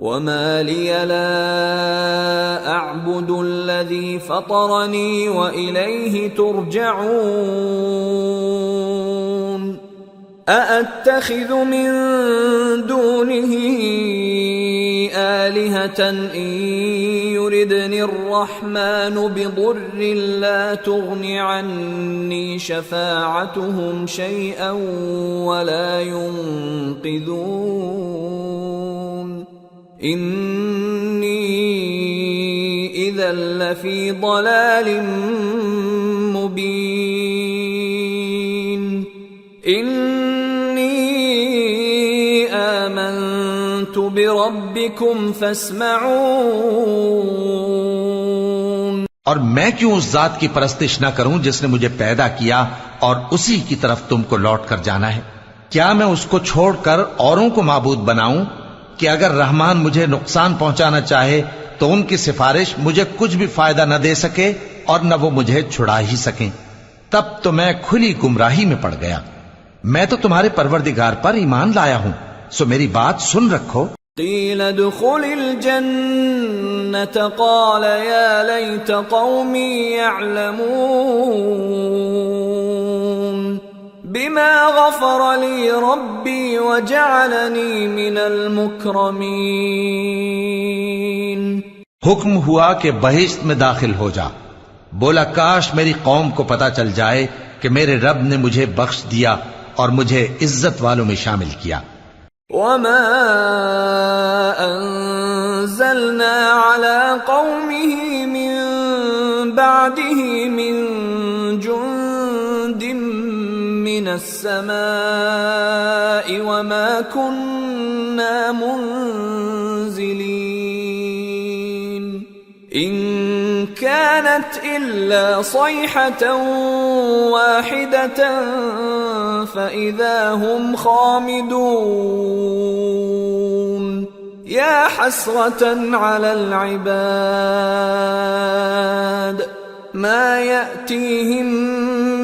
وما لي لا أعبد الذي فطرني وإليه ترجعون أأتخذ من دونه آلهة إن يردني الرحمن بضر لا تغن عني شفاعتهم شيئا ولا ينقذون إني إذا لفي ضلال مبين آمنت بربكم فاسمعون۔ اور میں کیوں اس ذات کی پرستش نہ کروں جس نے مجھے پیدا کیا اور اسی کی طرف تم کو لوٹ کر جانا ہے؟ کیا میں اس کو چھوڑ کر اوروں کو معبود بناؤں کہ اگر رحمان مجھے نقصان پہنچانا چاہے تو ان کی سفارش مجھے کچھ بھی فائدہ نہ دے سکے اور نہ وہ مجھے چھڑا ہی سکیں؟ تب تو میں کھلی گمراہی میں پڑ گیا۔ میں تو تمہارے پروردگار پر ایمان لایا ہوں، سو میری بات سن رکھو۔ قیل ادخل الجنة قال یا لیت قومی یعلمون بما غفر لی ربی وجعلنی من المکرمین۔ حکم ہوا کہ بہشت میں داخل ہو جا۔ بولا کاش میری قوم کو پتا چل جائے کہ میرے رب نے مجھے بخش دیا اور مجھے عزت والوں میں شامل کیا۔ وما انزلنا على قومه من بعده من جند من السماء وما كنا منزلين إن كانت إلا صيحة واحدة فإذا هم خامدون يا حسرة على العباد ما يأتيهم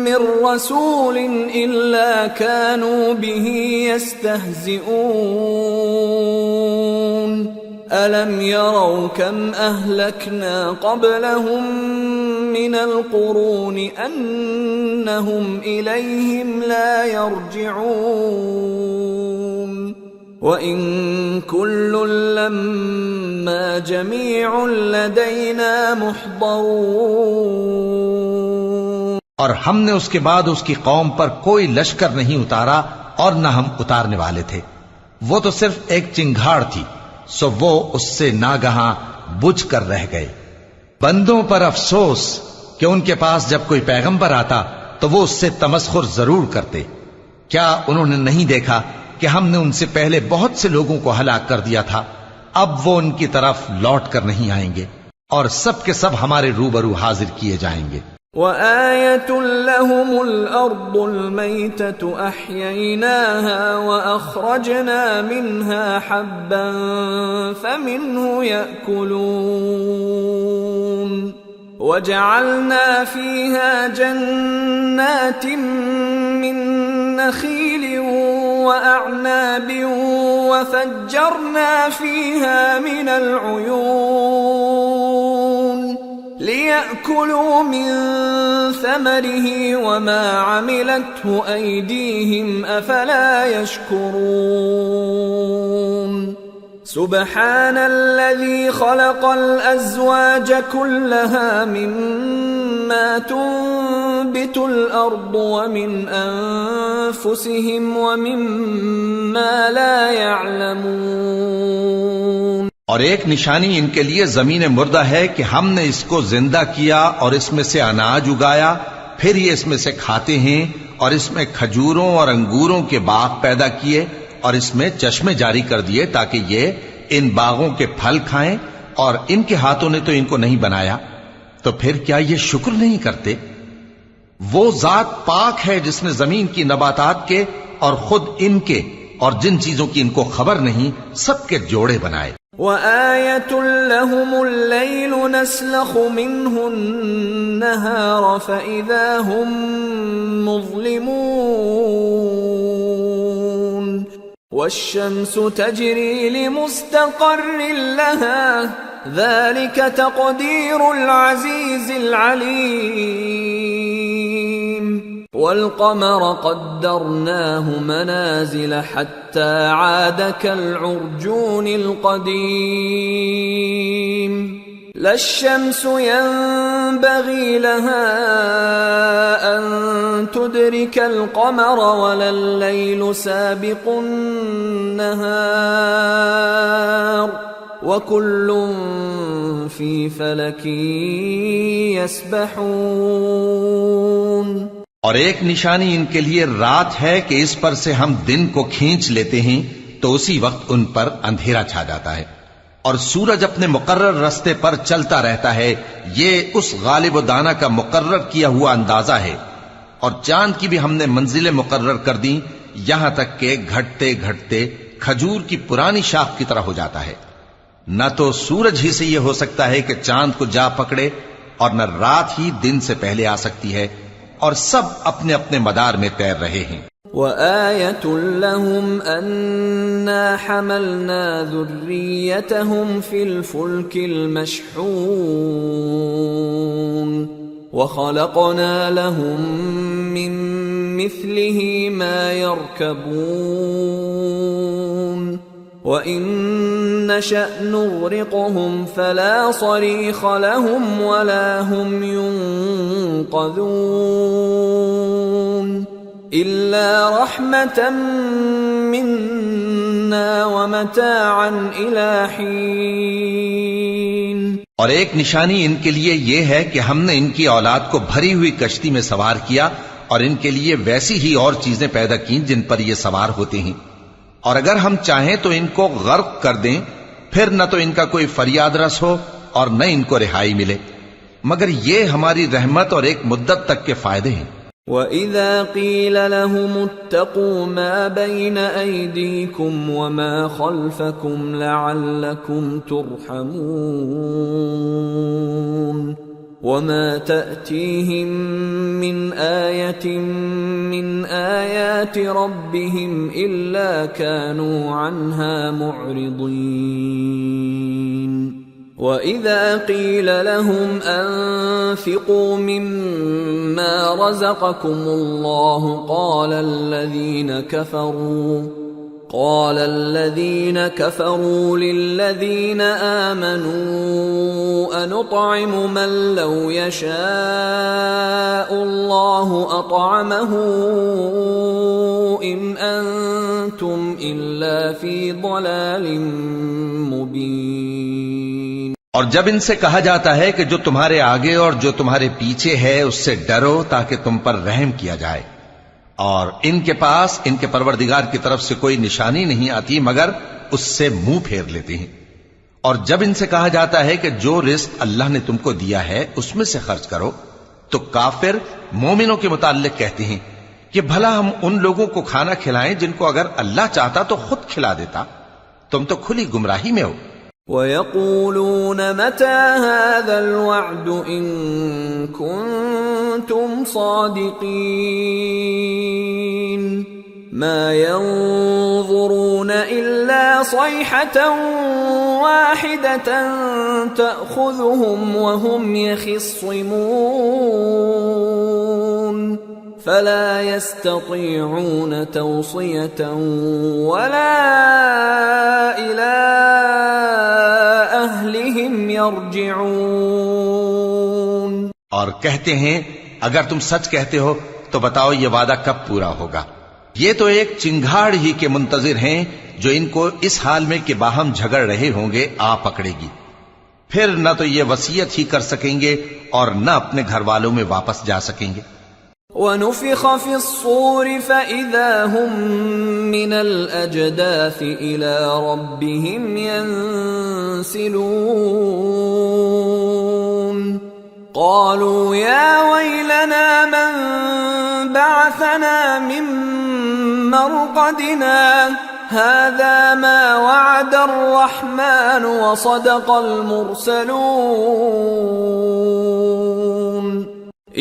من رسول إلا كانوا به يستهزئون ألم يروا كم أهلكنا قبلهم من القرون أنهم إليهم لا يرجعون وإن كل لما جميع لدينا محضرون۔ اور ہم نے اس کے بعد اس کی قوم پر کوئی لشکر نہیں اتارا اور نہ ہم اتارنے والے تھے، وہ تو صرف ایک چنگھاڑ تھی، سو وہ اس سے ناگہاں بجھ کر رہ گئے۔ بندوں پر افسوس کہ ان کے پاس جب کوئی پیغمبر آتا تو وہ اس سے تمسخر ضرور کرتے۔ کیا انہوں نے نہیں دیکھا کہ ہم نے ان سے پہلے بہت سے لوگوں کو ہلاک کر دیا تھا؟ اب وہ ان کی طرف لوٹ کر نہیں آئیں گے اور سب کے سب ہمارے روبرو حاضر کیے جائیں گے۔ وآية لهم الأرض الميتة أحييناها وأخرجنا منها حبا فمنه يأكلون وجعلنا فيها جنات من نخيل وأعناب وفجرنا فيها من العيون ليأكلوا من ثمره وما عملته أيديهم أفلا يشكرون سبحان الذي خلق الأزواج كلها مما تنبت الأرض ومن أنفسهم ومما لا يعلمون۔ اور ایک نشانی ان کے لیے زمین مردہ ہے کہ ہم نے اس کو زندہ کیا اور اس میں سے اناج اگایا، پھر یہ اس میں سے کھاتے ہیں، اور اس میں کھجوروں اور انگوروں کے باغ پیدا کیے اور اس میں چشمے جاری کر دیے تاکہ یہ ان باغوں کے پھل کھائیں، اور ان کے ہاتھوں نے تو ان کو نہیں بنایا، تو پھر کیا یہ شکر نہیں کرتے؟ وہ ذات پاک ہے جس نے زمین کی نباتات کے اور خود ان کے اور جن چیزوں کی ان کو خبر نہیں سب کے جوڑے بنائے۔ وآية لهم الليل نسلخ منه النهار فإذا هم مظلمون والشمس تجري لمستقر لها ذلك تقدير العزيز العليم والقمر قدرناه منازل حتى عاد كالعرجون القديم لا الشمس ينبغي لها أن تدرك القمر ولا الليل سابق النهار وكل في فلك يسبحون. اور ایک نشانی ان کے لیے رات ہے کہ اس پر سے ہم دن کو کھینچ لیتے ہیں تو اسی وقت ان پر اندھیرا چھا جاتا ہے، اور سورج اپنے مقرر رستے پر چلتا رہتا ہے. یہ اس غالب و دانا کا مقرر کیا ہوا اندازہ ہے. اور چاند کی بھی ہم نے منزلیں مقرر کر دیں یہاں تک کہ گھٹتے گھٹتے کھجور کی پرانی شاخ کی طرح ہو جاتا ہے. نہ تو سورج ہی سے یہ ہو سکتا ہے کہ چاند کو جا پکڑے، اور نہ رات ہی دن سے پہلے آ سکتی ہے، اور سب اپنے اپنے مدار میں تیر رہے ہیں. وآية لهم أنا حملنا ذريتهم في الفلك المشحون وخلقنا لهم من مثله ما يركبون وإن نشأ نغرقهم فلا صريخ لهم ولا هم ينقذون إلا رحمة منا ومتاعا إلى حين. اور ایک نشانی ان کے لیے یہ ہے کہ ہم نے ان کی اولاد کو بھری ہوئی کشتی میں سوار کیا اور ان کے لیے ویسی ہی اور چیزیں پیدا کی جن پر یہ سوار ہوتے ہیں، اور اگر ہم چاہیں تو ان کو غرق کر دیں، پھر نہ تو ان کا کوئی فریاد رس ہو اور نہ ان کو رہائی ملے، مگر یہ ہماری رحمت اور ایک مدت تک کے فائدے ہیں. وَإِذَا قِيلَ لَهُمُ اتَّقُوا مَا بَيْنَ أَيْدِيكُمْ وَمَا خَلْفَكُمْ لَعَلَّكُمْ تُرْحَمُونَ وَمَا تَأْتِيهِمْ مِنْ آيَةٍ مِنْ آيَاتِ رَبِّهِمْ إِلَّا كَانُوا عَنْهَا مُعْرِضِينَ. وَإِذَا قِيلَ لَهُمْ أَنفِقُوا مِمَّا رَزَقَكُمُ اللَّهُ قَالَ الَّذِينَ كَفَرُوا لِلَّذِينَ آمَنُوا أَنُطْعِمُ مَن لَّوْ يَشَاءُ اللَّهُ أَطْعَمَهُ إِنْ أَنتُمْ إِلَّا فِي ضَلَالٍ مُّبِينٍ. اور جب ان سے کہا جاتا ہے کہ جو تمہارے آگے اور جو تمہارے پیچھے ہے اس سے ڈرو تاکہ تم پر رحم کیا جائے، اور ان کے پاس ان کے پروردگار کی طرف سے کوئی نشانی نہیں آتی مگر اس سے منہ پھیر لیتے ہیں. اور جب ان سے کہا جاتا ہے کہ جو رزق اللہ نے تم کو دیا ہے اس میں سے خرچ کرو، تو کافر مومنوں کے متعلق کہتے ہیں کہ بھلا ہم ان لوگوں کو کھانا کھلائیں جن کو اگر اللہ چاہتا تو خود کھلا دیتا، تم تو کھلی گمراہی میں ہو. وَيَقُولُونَ مَتَى هَذَا الْوَعْدُ إِن كُنتُمْ صَادِقِينَ مَا يَنظُرُونَ إِلَّا صَيْحَةً وَاحِدَةً تَأْخُذُهُمْ وَهُمْ يَخِصِّمُونَ فلا يستطيعون توصية ولا إلى أهلهم يرجعون. اور کہتے ہیں اگر تم سچ کہتے ہو تو بتاؤ یہ وعدہ کب پورا ہوگا. یہ تو ایک چنگھاڑ ہی کے منتظر ہیں جو ان کو اس حال میں کہ باہم جھگڑ رہے ہوں گے آ پکڑے گی، پھر نہ تو یہ وصیت ہی کر سکیں گے اور نہ اپنے گھر والوں میں واپس جا سکیں گے. وَنُفِخَ فِي الصُّورِ فَإِذَا هُمْ مِنَ الْأَجْدَاثِ إِلَى رَبِّهِمْ يَنْسِلُونَ قَالُوا يَا وَيْلَنَا مَنْ بَعَثَنَا مِنْ مَرْقَدِنَا هَذَا مَا وَعَدَ الرَّحْمَنُ وَصَدَقَ الْمُرْسَلُونَ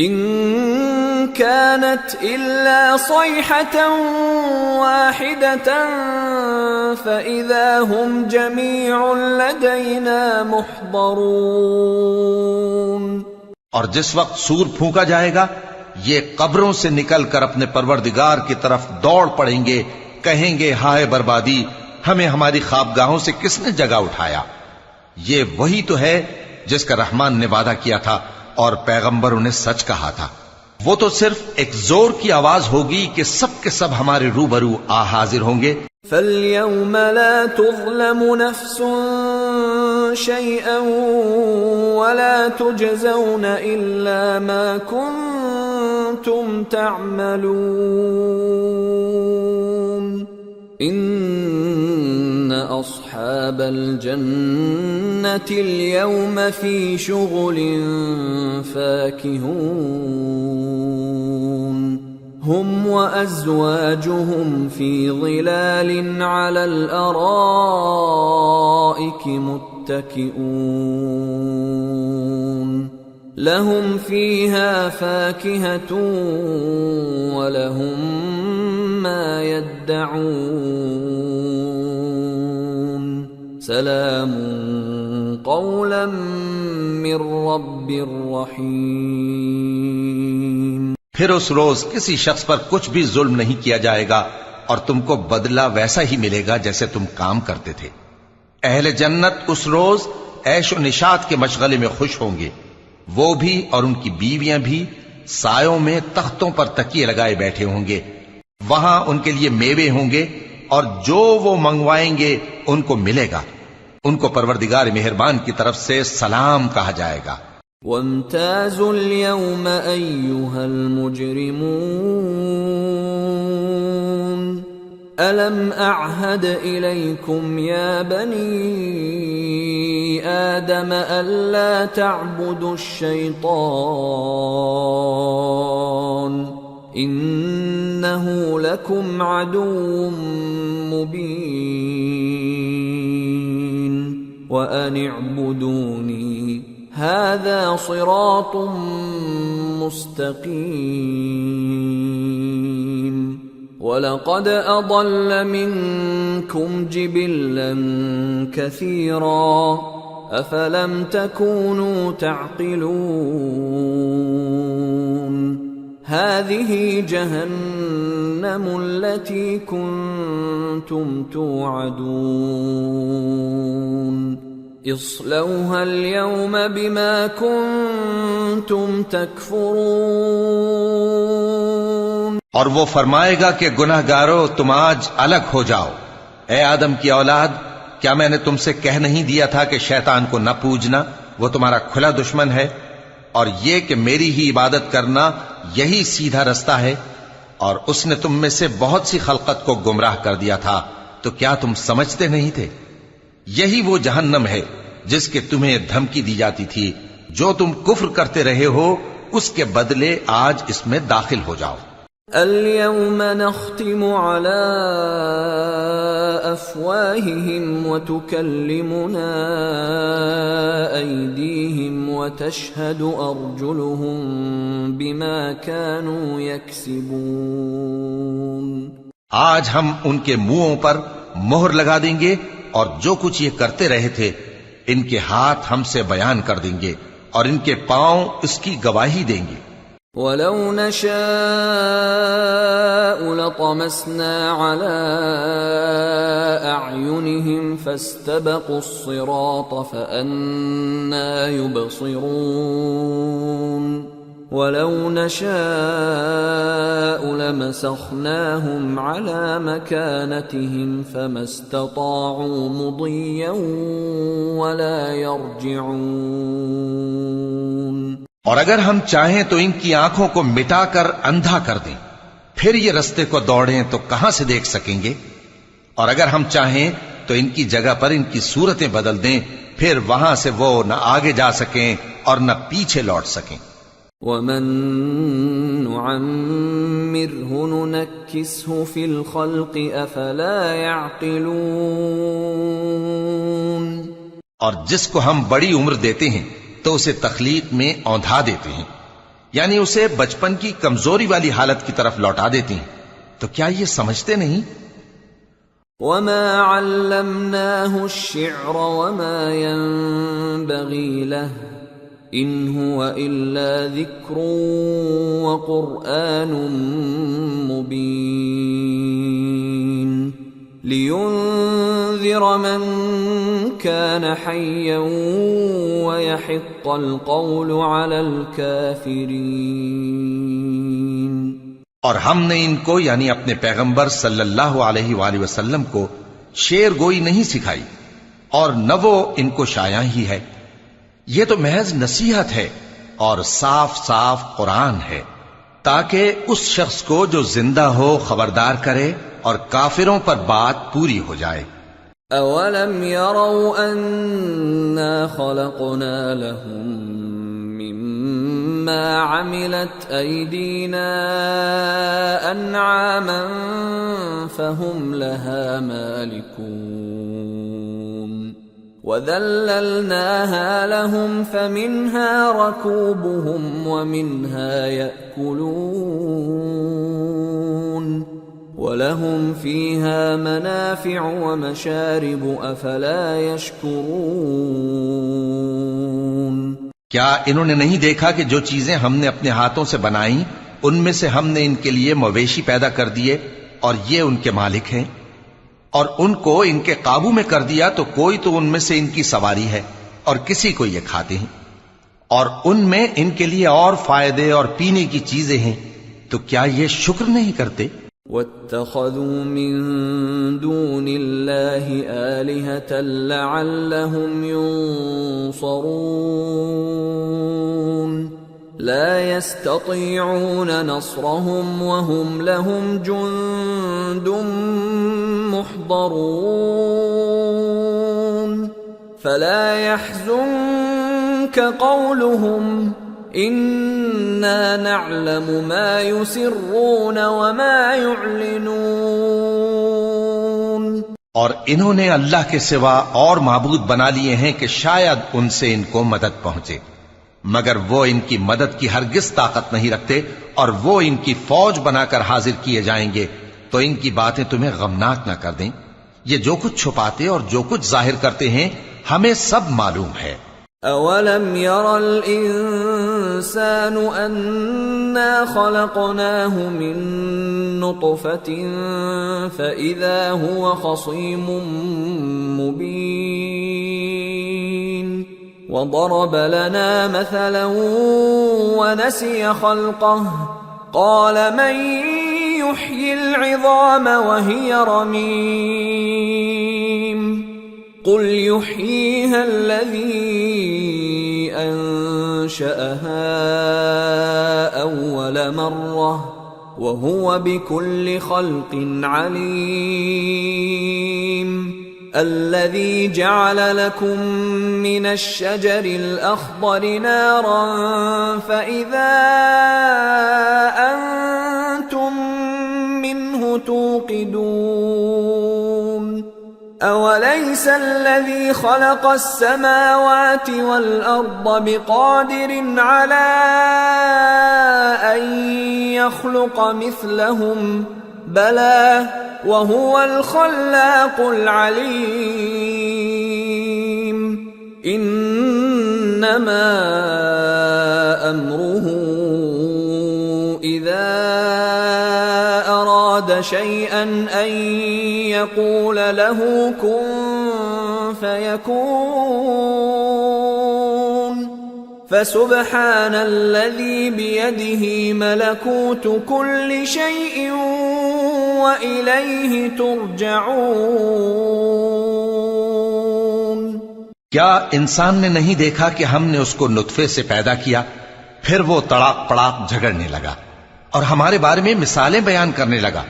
إِنَّ كانت إلا صيحة واحدة فإذا هم جميع لدينا محضرون. اور جس وقت سور پھونکا جائے گا یہ قبروں سے نکل کر اپنے پروردگار کی طرف دوڑ پڑیں گے، کہیں گے ہائے بربادی، ہمیں ہماری خوابگاہوں سے کس نے جگہ اٹھایا. یہ وہی تو ہے جس کا رحمان نے وعدہ کیا تھا اور پیغمبروں نے سچ کہا تھا. وہ تو صرف ایک زور کی آواز ہوگی کہ سب کے سب ہمارے روبرو آ حاضر ہوں گے. فَالْيَوْمَ لَا تُظْلَمُ نَفْسٌ شَيْئًا وَلَا تُجْزَوْنَ إِلَّا مَا كُنتُمْ تَعْمَلُونَ. إِنَّ أَصْحَابَ الْجَنَّةِ الْيَوْمَ فِي شُغُلٍ فَاكِهُونَ. هُمْ وَأَزْوَاجُهُمْ فِي ظِلَالٍ عَلَى الْأَرَائِكِ مُتَّكِئُونَ. لَهُمْ فِيهَا فَاكِهَةٌ وَلَهُمْ مَا يَدَّعُونَ. سَلَامٌ قَوْلًا مِّن رَّبٍّ رَّحِيمٍ. پھر اس روز کسی شخص پر کچھ بھی ظلم نہیں کیا جائے گا اور تم کو بدلہ ویسا ہی ملے گا جیسے تم کام کرتے تھے. اہل جنت اس روز عیش و نشاط کے مشغلے میں خوش ہوں گے، وہ بھی اور ان کی بیویاں بھی سایوں میں تختوں پر تکیے لگائے بیٹھے ہوں گے. وہاں ان کے لیے میوے ہوں گے اور جو وہ منگوائیں گے ان کو ملے گا. ان کو پروردگار مہربان کی طرف سے سلام کہا جائے گا. وَامْتَازُوا الْيَوْمَ أَيُّهَا الْمُجْرِمُونَ أَلَمْ أَعْهَدْ إِلَيْكُمْ يَا بَنِي آدَمَ أَلَّا تَعْبُدُوا الشَّيْطَانَ إِنَّهُ لَكُمْ عَدُوٌّ مُّبِينٌ وَأَنِ اعْبُدُونِي هذا صراط مستقيم. ولقد أضل منكم جبلا كثيرا أفلم تكونوا تعقلون. هذه جهنم التي كنتم توعدون اصلوها اليوم بما كنتم تكفرون. اور وہ فرمائے گا کہ گناہ گارو تم آج الگ ہو جاؤ. اے آدم کی اولاد، کیا میں نے تم سے کہہ نہیں دیا تھا کہ شیطان کو نہ پوجنا، وہ تمہارا کھلا دشمن ہے، اور یہ کہ میری ہی عبادت کرنا یہی سیدھا رستہ ہے. اور اس نے تم میں سے بہت سی خلقت کو گمراہ کر دیا تھا، تو کیا تم سمجھتے نہیں تھے؟ یہی وہ جہنم ہے جس کے تمہیں دھمکی دی جاتی تھی. جو تم کفر کرتے رہے ہو اس کے بدلے آج اس میں داخل ہو جاؤ. اليوم نختم على أفواههم وتكلمنا أيديهم وتشهد أرجلهم بما كانوا يكسبون. آج ہم ان کے منہوں پر مہر لگا دیں گے اور جو کچھ یہ کرتے رہے تھے ان کے ہاتھ ہم سے بیان کر دیں گے اور ان کے پاؤں اس کی گواہی دیں گے. وَلَوْ نَشَاءُ لَطَمَسْنَا عَلَىٰ أَعْيُنِهِمْ فَاسْتَبَقُوا الصِّرَاطَ فَأَنَّىٰ يُبْصِرُونَ. وَلَوْ نَشَاءُ لَمَسَخْنَاهُمْ عَلَىٰ مَكَانَتِهِمْ فَمَا اسْتَطَاعُوا مُضِيًّا وَلَا يَرْجِعُونَ. اور اگر ہم چاہیں تو ان کی آنکھوں کو مٹا کر اندھا کر دیں، پھر یہ رستے کو دوڑیں تو کہاں سے دیکھ سکیں گے؟ اور اگر ہم چاہیں تو ان کی جگہ پر ان کی صورتیں بدل دیں، پھر وہاں سے وہ نہ آگے جا سکیں اور نہ پیچھے لوٹ سکیں. وَمَن نُعَمِّرْهُ نُنَكِّسْهُ فِي الْخَلْقِ أَفَلَا يَعْقِلُونَ. اور جس کو ہم بڑی عمر دیتے ہیں تو اسے تخلیق میں اوندھا دیتے ہیں، یعنی اسے بچپن کی کمزوری والی حالت کی طرف لوٹا دیتی ہیں. تو کیا یہ سمجھتے نہیں؟ وما علمناه الشعر وما ينبغي له ان هو الا ذكر وقرآن مبين لينذر من كان حيا ويحق القول على الكافرين. اور ہم نے ان کو یعنی اپنے پیغمبر صلی اللہ علیہ وآلہ وسلم کو شعر گوئی نہیں سکھائی اور نہ وہ ان کو شایع ہی ہے. یہ تو محض نصیحت ہے اور صاف صاف قرآن ہے تاکہ اس شخص کو جو زندہ ہو خبردار کرے اور کافروں پر بات پوری ہو جائے. اولم يروا انا خلقنا لهم مما عملت ايدينا انعاما فهم لها مالكون وذللناها لهم فمنها ركوبهم ومنها يأكلون وَلَهُمْ فِيهَا مَنَافِعُ وَمَشَارِبُ أَفَلَا يَشْكُرُونَ. کیا انہوں نے نہیں دیکھا کہ جو چیزیں ہم نے اپنے ہاتھوں سے بنائیں ان میں سے ہم نے ان کے لیے مویشی پیدا کر دیے اور یہ ان کے مالک ہیں، اور ان کو ان کے قابو میں کر دیا تو کوئی تو ان میں سے ان کی سواری ہے اور کسی کو یہ کھاتے ہیں، اور ان میں ان کے لیے اور فائدے اور پینے کی چیزیں ہیں، تو کیا یہ شکر نہیں کرتے؟ وَاتَّخَذُوا مِن دُونِ اللَّهِ آلِهَةً لَعَلَّهُمْ يُنصَرُونَ لَا يَسْتَطِيعُونَ نَصْرَهُمْ وَهُمْ لَهُمْ جُندٌ مُحْضَرُونَ فَلَا يَحْزُنكَ قَوْلُهُمْ اِنَّا نَعْلَمُ مَا يُسِرُّونَ وَمَا يُعْلِنُونَ. اور انہوں نے اللہ کے سوا اور معبود بنا لیے ہیں کہ شاید ان سے ان کو مدد پہنچے، مگر وہ ان کی مدد کی ہرگز طاقت نہیں رکھتے، اور وہ ان کی فوج بنا کر حاضر کیے جائیں گے تو ان کی باتیں تمہیں غمناک نہ کر دیں. یہ جو کچھ چھپاتے اور جو کچھ ظاہر کرتے ہیں ہمیں سب معلوم ہے. اولم ير الانسان انا خلقناه من نطفة فاذا هو خصيم مبين وضرب لنا مثلا ونسي خلقه قال من يحيي العظام وهي رميم قل يحييها الذي أنشأها أول مرة وهو بكل خلق عليم الذي جعل لكم من الشجر الأخضر نارا فإذا أنتم منه توقدون أوليس الذي خلق السماوات والأرض بقادر على أن يخلق مثلهم بلى وهو الخلاق العليم إنما أمره إذا أراد شيئا أن يقول له كن فيكون فسبحان الذي بيده ملكوت كل شيء وإليه ترجعون. کیا انسان نے نہیں دیکھا کہ ہم نے اس کو نطفے سے پیدا کیا، پھر وہ تڑاک پڑاک جھگڑنے لگا اور ہمارے بارے میں مثالیں بیان کرنے لگا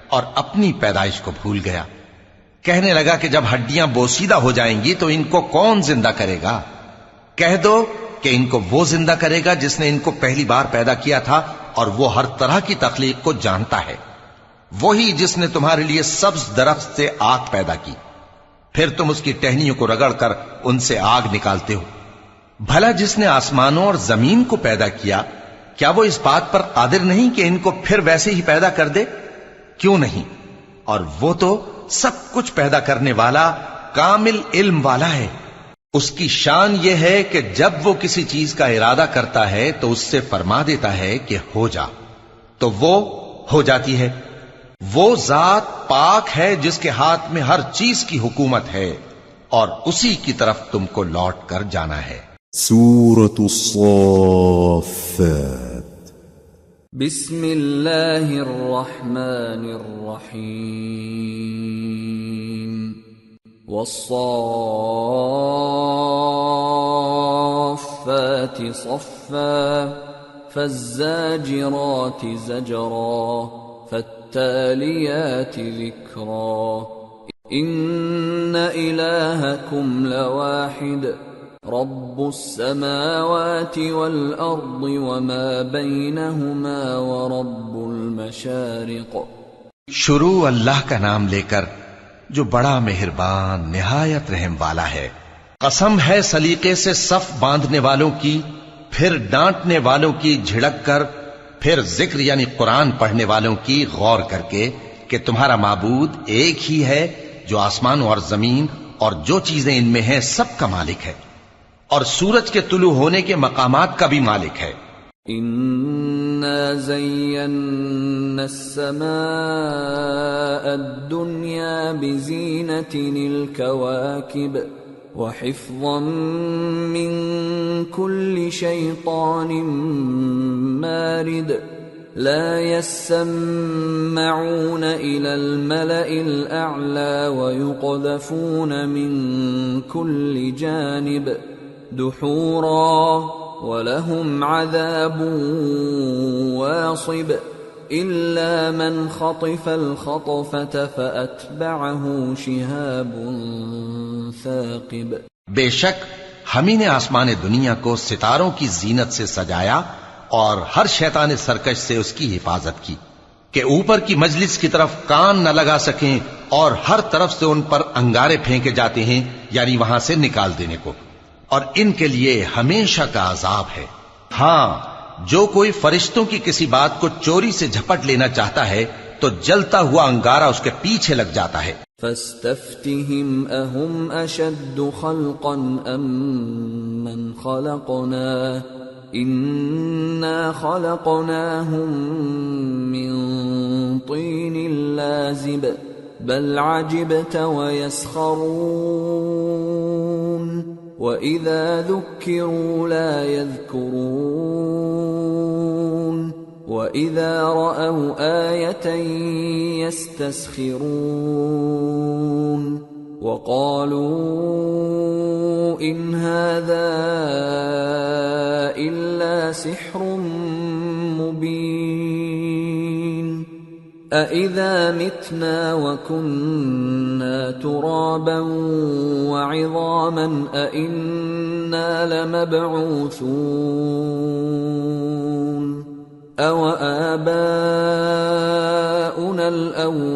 اور اپنی پیدائش کو بھول گیا. کہنے لگا کہ جب ہڈیاں بوسیدہ ہو جائیں گی تو ان کو کون زندہ کرے گا؟ کہہ دو کہ ان کو وہ زندہ کرے گا جس نے ان کو پہلی بار پیدا کیا تھا، اور وہ ہر طرح کی تخلیق کو جانتا ہے. وہی جس نے تمہارے لیے سبز درخت سے آگ پیدا کی، پھر تم اس کی ٹہنیوں کو رگڑ کر ان سے آگ نکالتے ہو. بھلا جس نے آسمانوں اور زمین کو پیدا کیا کیا وہ اس بات پر قادر نہیں کہ ان کو پھر ویسے ہی پیدا کر دے؟ کیوں نہیں؟ اور وہ تو سب کچھ پیدا کرنے والا کامل علم والا ہے۔ اس کی شان یہ ہے کہ جب وہ کسی چیز کا ارادہ کرتا ہے تو اس سے فرما دیتا ہے کہ ہو جا، تو وہ ہو جاتی ہے۔ وہ ذات پاک ہے جس کے ہاتھ میں ہر چیز کی حکومت ہے، اور اسی کی طرف تم کو لوٹ کر جانا ہے۔ سورة الصافات بسم اللہ الرحمن الرحیم والصافات صفا فالزاجرات زجرا فالتاليات ذكرا إن إلهكم لواحد رب السماوات والأرض وما بينهما ورب المشارق۔ شروع اللہ کا نام لے کر جو بڑا مہربان نہایت رحم والا ہے۔ قسم ہے سلیقے سے صف باندھنے والوں کی، پھر ڈانٹنے والوں کی جھڑک کر، پھر ذکر یعنی قرآن پڑھنے والوں کی غور کر کے کہ تمہارا معبود ایک ہی ہے جو آسمان اور زمین اور جو چیزیں ان میں ہیں سب کا مالک ہے، اور سورج کے طلوع ہونے کے مقامات کا بھی مالک ہے۔ إنا زينا السماء الدنيا بزينة الكواكب وحفظا من كل شيطان مارد لا يسمعون إلى الملأ الأعلى ويقذفون من كل جانب دحورا ولهم عذاب واصب إلا من خطف الخطفة فأتبعه شهاب ثاقب۔ بے شک ہم ہی نے آسمان دنیا کو ستاروں کی زینت سے سجایا اور ہر شیطان سرکش سے اس کی حفاظت کی کہ اوپر کی مجلس کی طرف کان نہ لگا سکیں، اور ہر طرف سے ان پر انگارے پھینکے جاتے ہیں یعنی وہاں سے نکال دینے کو، اور ان کے لیے ہمیشہ کا عذاب ہے۔ ہاں، جو کوئی فرشتوں کی کسی بات کو چوری سے جھپٹ لینا چاہتا ہے تو جلتا ہوا انگارہ اس کے پیچھے لگ جاتا ہے۔ فاستفتهم أهم أشد خلقا أم من خلقنا إنا خلقناهم من طين لازب بل عجبت ويسخرون وإذا ذكروا لا يذكرون وَإِذَا رَأَوْا آيَةً يَسْتَسْخِرُونَ وَقَالُوا إِنْ هَذَا إِلَّا سِحْرٌ مُبِينٌ أَإِذَا مِتْنَا وَكُنَّا تُرَابًا وَعِظَامًا أَإِنَّا لَمَبْعُوثُونَ أَوَآبَاؤُنَا الْأَوَّلُونَ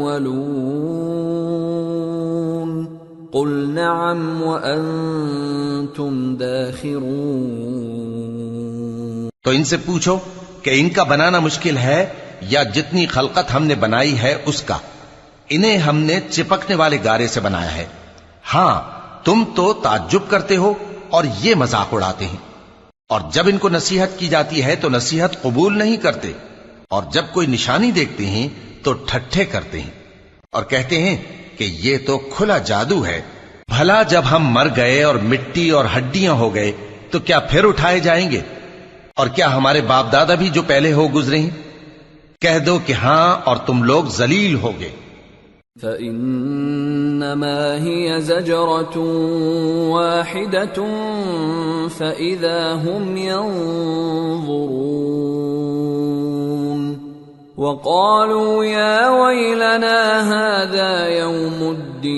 قُلْ نَعَمْ وَأَنْتُمْ دَاخِرُونَ۔ تو ان سے پوچھو کہ ان کا بنانا مشکل ہے یا جتنی خلقت ہم نے بنائی ہے اس کا؟ انہیں ہم نے چپکنے والے گارے سے بنایا ہے۔ ہاں، تم تو تعجب کرتے ہو اور یہ مذاق اڑاتے ہیں، اور جب ان کو نصیحت کی جاتی ہے تو نصیحت قبول نہیں کرتے، اور جب کوئی نشانی دیکھتے ہیں تو ٹھٹھے کرتے ہیں اور کہتے ہیں کہ یہ تو کھلا جادو ہے۔ بھلا جب ہم مر گئے اور مٹی اور ہڈیاں ہو گئے تو کیا پھر اٹھائے جائیں گے؟ اور کیا ہمارے باپ دادا بھی جو پہلے ہو گزرے ہیں؟ کہہ دو کہ ہاں، اور تم لوگ ذلیل ہوگے۔ فَإِنَّمَا هِيَ زَجْرَةٌ وَاحِدَةٌ فَإِذَا هُمْ يَنظُرُونَ وَقَالُوا يَا وَيْلَنَا هَذَا يَوْمُ الدِّينِ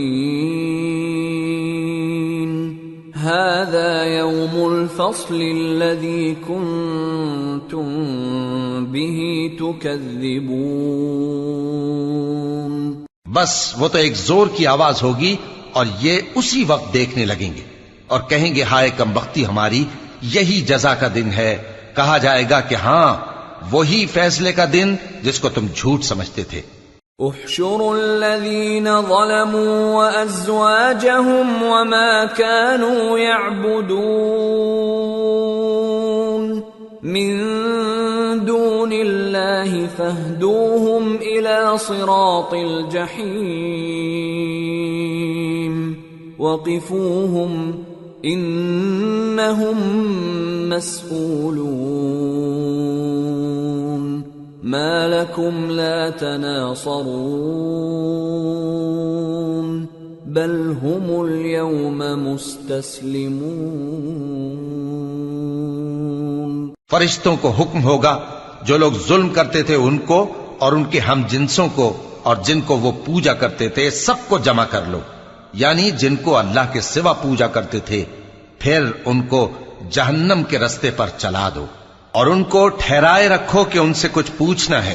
هَذَا يَوْمُ الْفَصْلِ الَّذِي كُنْتُمْ بِهِ تُكَذِّبُونَ۔ بس وہ تو ایک زور کی آواز ہوگی اور یہ اسی وقت دیکھنے لگیں گے اور کہیں گے ہائے کم بختی ہماری، یہی جزا کا دن ہے۔ کہا جائے گا کہ ہاں، وہی فیصلے کا دن جس کو تم جھوٹ سمجھتے تھے۔ احشروا الذين ظلموا وأزواجهم وما كانوا يعبدون من دون الله فاهدوهم إلى صراط الجحيم وقفوهم إنهم مسئولون ما لكم لا تناصرون بل هم اليوم مستسلمون۔ فرشتوں کو حکم ہوگا جو لوگ ظلم کرتے تھے ان کو اور ان کے ہم جنسوں کو اور جن کو وہ پوجا کرتے تھے سب کو جمع کر لو، یعنی جن کو اللہ کے سوا پوجا کرتے تھے، پھر ان کو جہنم کے رستے پر چلا دو اور ان کو ٹھہرائے رکھو کہ ان سے کچھ پوچھنا ہے۔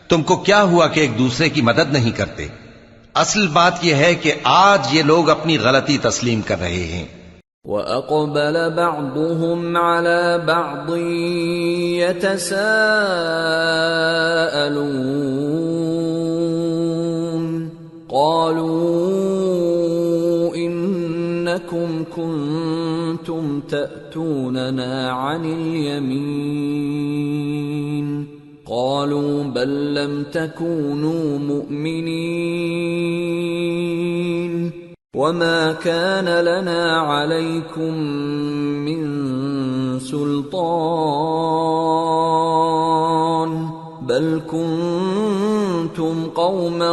تم کو کیا ہوا کہ ایک دوسرے کی مدد نہیں کرتے؟ اصل بات یہ ہے کہ آج یہ لوگ اپنی غلطی تسلیم کر رہے ہیں۔ وَأَقْبَلَ بَعْضُهُمْ عَلَى بَعْضٍ يَتَسَاءَلُونَ قَالُوا إِنَّكُمْ كُنتُمْ تَأْتُونَنَا عَنِ الْيَمِينِ قَالُوا بَل لَّمْ تَكُونُوا مُؤْمِنِينَ وَمَا كَانَ لَنَا عَلَيْكُمْ مِنْ سُلْطَانٍ بَلْ كُنْتُمْ قَوْمًا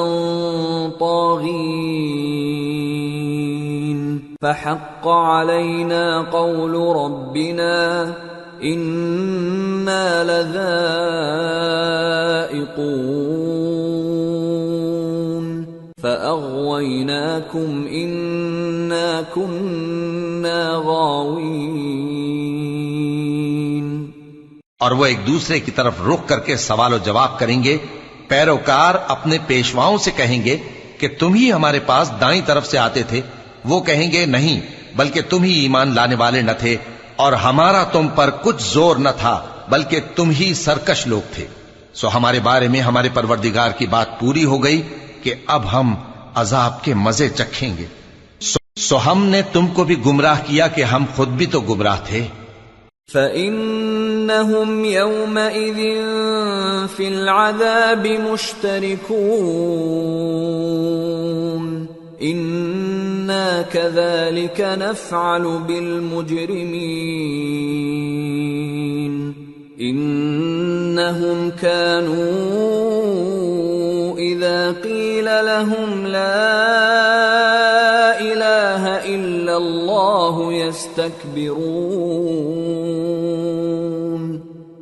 طَاغِينَ فَحَقَّ عَلَيْنَا قَوْلُ رَبِّنَا إِنَّا لَذَائِقُونَ فَأَغْوَيْنَاكُمْ إِنَّا كُنَّا غَاوِينَ۔ اور وہ ایک دوسرے کی طرف رخ کر کے سوال و جواب کریں گے۔ پیروکار اپنے پیشواؤں سے کہیں گے کہ تم ہی ہمارے پاس دائیں طرف سے آتے تھے، وہ کہیں گے نہیں بلکہ تم ہی ایمان لانے والے نہ تھے اور ہمارا تم پر کچھ زور نہ تھا بلکہ تم ہی سرکش لوگ تھے۔ سو ہمارے بارے میں ہمارے پروردگار کی بات پوری ہو گئی کہ اب ہم عذاب کے مزے چکھیں گے۔ سو ہم نے تم کو بھی گمراہ کیا کہ ہم خود بھی تو گمراہ تھے۔ فَإِنَّهُمْ يَوْمَئِذٍ فِي الْعَذَابِ مُشْتَرِكُونَ إِنَّا كَذَلِكَ نَفْعَلُ بِالْمُجْرِمِينَ إِنَّهُمْ كَانُوا إِذَا قِيلَ لَهُمْ لَا إِلَهَ إِلَّا اللَّهُ يَسْتَكْبِرُونَ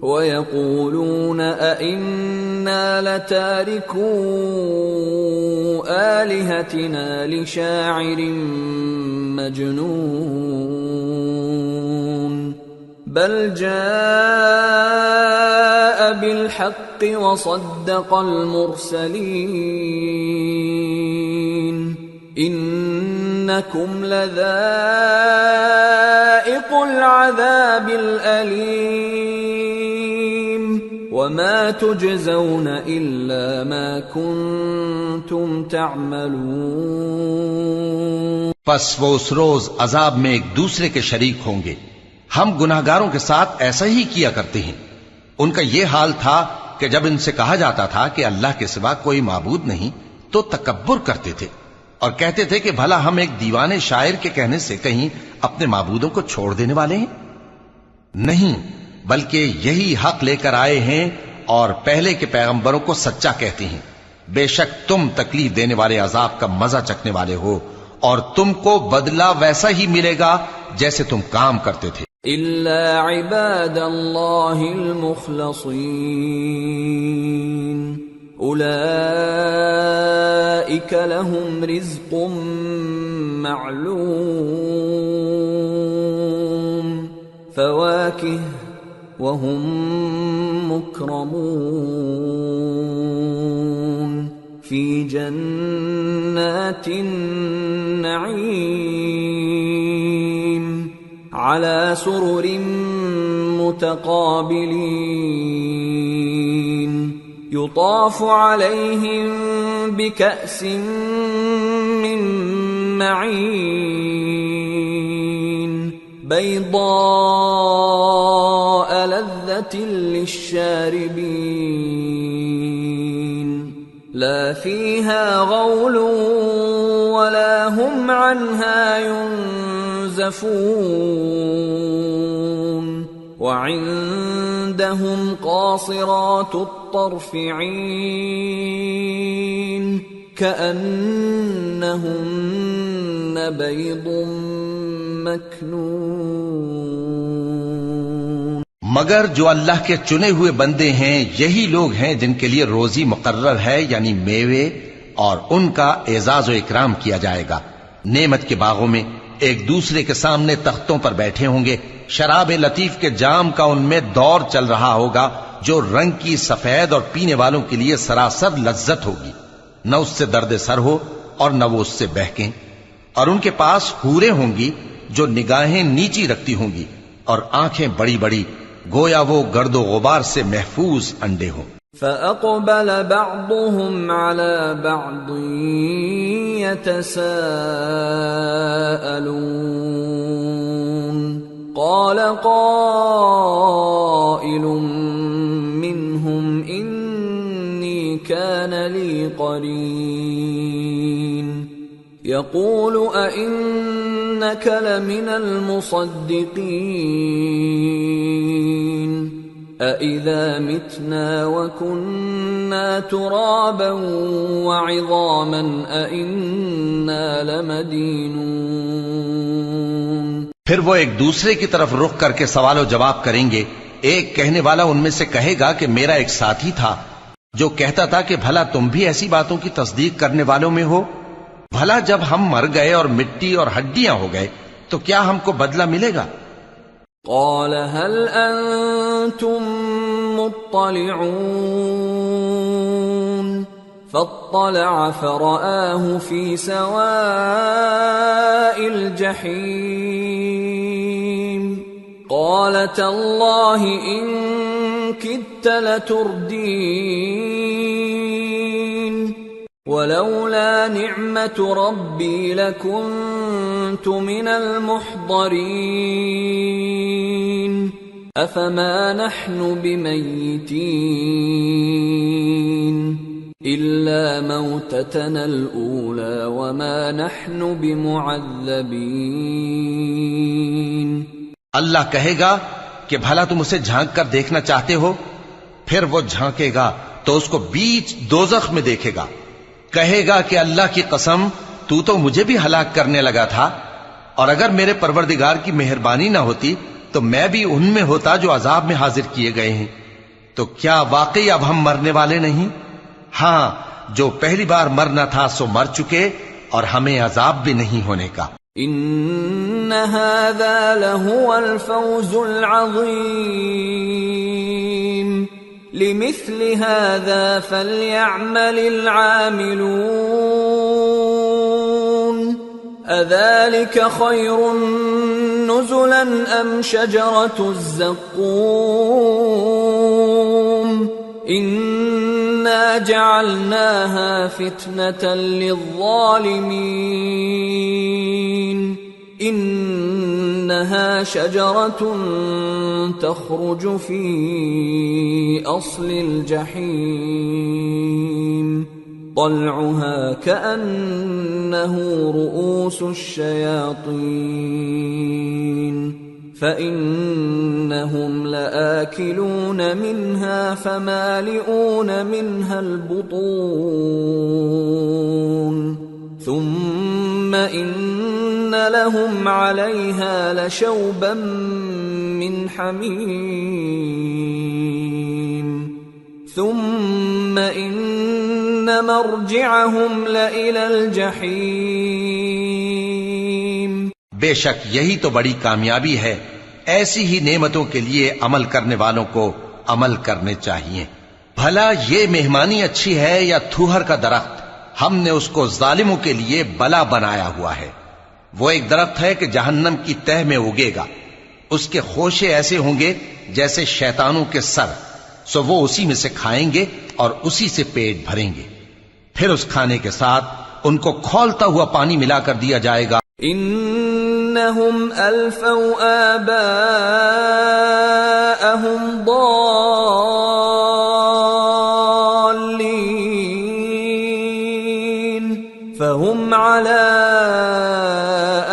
وَيَقُولُونَ أَإِنَّا لَتَارِكُو آلِهَتِنَا لِشَاعِرٍ مَجْنُونٍ بَلْ جَاءَ بِالْحَقِّ وَصَدَّقَ الْمُرْسَلِينَ إِنَّكُمْ لَذَائِقُو الْعَذَابِ الْأَلِيمِ وَمَا تُجْزَوْنَ إِلَّا مَا كُنتُمْ تَعْمَلُونَ۔ پس وہ اس روز عذاب میں ایک دوسرے کے شریک ہوں گے۔ ہم گناہگاروں کے ساتھ ایسا ہی کیا کرتے ہیں۔ ان کا یہ حال تھا کہ جب ان سے کہا جاتا تھا کہ اللہ کے سوا کوئی معبود نہیں تو تکبر کرتے تھے اور کہتے تھے کہ بھلا ہم ایک دیوانے شاعر کے کہنے سے کہیں اپنے معبودوں کو چھوڑ دینے والے ہیں؟ نہیں، بلکہ یہی حق لے کر آئے ہیں اور پہلے کے پیغمبروں کو سچا کہتے ہیں۔ بے شک تم تکلیف دینے والے عذاب کا مزہ چکھنے والے ہو اور تم کو بدلہ ویسا ہی ملے گا جیسے تم کام کرتے تھے۔ إِلَّا عِبَادَ اللَّهِ الْمُخْلَصِينَ أُولَئِكَ لَهُمْ رِزْقٌ مَّعْلُومٌ فَوَاكِهُ وَهُمْ مُكْرَمُونَ فِي جَنَّاتِ النَّعِيمِ على سرر متقابلين يطاف عليهم بكأس من معين بيضاء لذة للشاربين لا فيها غول ولا هم عنها ينزفون وعندهم قاصرات الطرف عين كأنهن بيض مكنون. مگر جو اللہ کے چنے ہوئے بندے ہیں یہی لوگ ہیں جن کے لیے روزی مقرر ہے، یعنی میوے، اور ان کا اعزاز و اکرام کیا جائے گا. نعمت کے باغوں میں ایک دوسرے کے سامنے تختوں پر بیٹھے ہوں گے. شراب لطیف کے جام کا ان میں دور چل رہا ہوگا جو رنگ کی سفید اور پینے والوں کے لیے سراسر لذت ہوگی. نہ اس سے درد سر ہو اور نہ وہ اس سے بہکیں. اور ان کے پاس حوریں ہوں گی جو نگاہیں نیچی رکھتی ہوں گی اور آنکھیں بڑی بڑی، گویا وہ گرد و غبار سے محفوظ انڈے ہوں. فَأَقْبَلَ بَعْضُهُمْ عَلَى بَعْضٍ يَتَسَاءَلُونَ قَالَ قَائِلٌ مِّنْهُمْ إِنِّي كَانَ لِي قَرِينٌ يَقُولُ أَإِنَّكَ لَمِنَ الْمُصَدِّقِينَ أَإِذَا مِتْنَا وَكُنَّا تُرَابًا وَعِظَامًا أَإِنَّا لَمَدِينُونَ. پھر وہ ایک دوسرے کی طرف رخ کر کے سوال و جواب کریں گے. ایک کہنے والا ان میں سے کہے گا کہ میرا ایک ساتھی تھا جو کہتا تھا کہ بھلا تم بھی ایسی باتوں کی تصدیق کرنے والوں میں ہو؟ بھلا جب ہم مر گئے اور مٹی اور ہڈیاں ہو گئے تو کیا ہم کو بدلہ ملے گا؟ قال هل انتم مطلعون فاطلع فرآه في سواء الجحيم قال تالله إن كدت لتردين ولولا نعمة ربي لكنت من المحضرين أفما نحن بميتين إلا موتتنا الأولى وما نحن بمعذبين. اللہ کہے گا کہ بھلا تم اسے جھانک کر دیکھنا چاہتے ہو؟ پھر وہ جھانکے گا تو اس کو بیچ دوزخ میں دیکھے گا. کہے گا کہ اللہ کی قسم تو مجھے بھی ہلاک کرنے لگا تھا، اور اگر میرے پروردگار کی مہربانی نہ ہوتی تو میں بھی ان میں ہوتا جو عذاب میں حاضر کیے گئے ہیں. تو کیا واقعی اب ہم مرنے والے نہیں؟ ہاں، جو پہلی بار مرنا تھا سو مر چکے اور ہمیں عذاب بھی نہیں ہونے کا. ان هذا لهو الفوز العظيم لمثل هذا فليعمل العاملون اذلك خير نزلا ام شجرة الزقوم انا جعلناها فتنة للظالمين انها شجرة تخرج في اصل الجحيم طلعها كأنه رؤوس الشياطين فإنهم لآكلون منها فمالئون منها البطون ثم إن لهم عليها لشوبا من حميم ثم إن مرجعهم لإلى الجحيم. بے شک یہی تو بڑی کامیابی ہے. ایسی ہی نعمتوں کے لیے عمل کرنے والوں کو عمل کرنے چاہیے. بھلا یہ مہمانی اچھی ہے یا تھوہر کا درخت؟ ہم نے اس کو ظالموں کے لیے بلا بنایا ہوا ہے. وہ ایک درخت ہے کہ جہنم کی تہ میں اگے گا، اس کے خوشے ایسے ہوں گے جیسے شیطانوں کے سر، سو وہ اسی میں سے کھائیں گے اور اسی سے پیٹ بھریں گے۔ پھر اس کھانے کے ساتھ ان کو کھولتا ہوا پانی ملا کر دیا جائے گا۔ انہم الفوا آباءہم ضالین فہم علی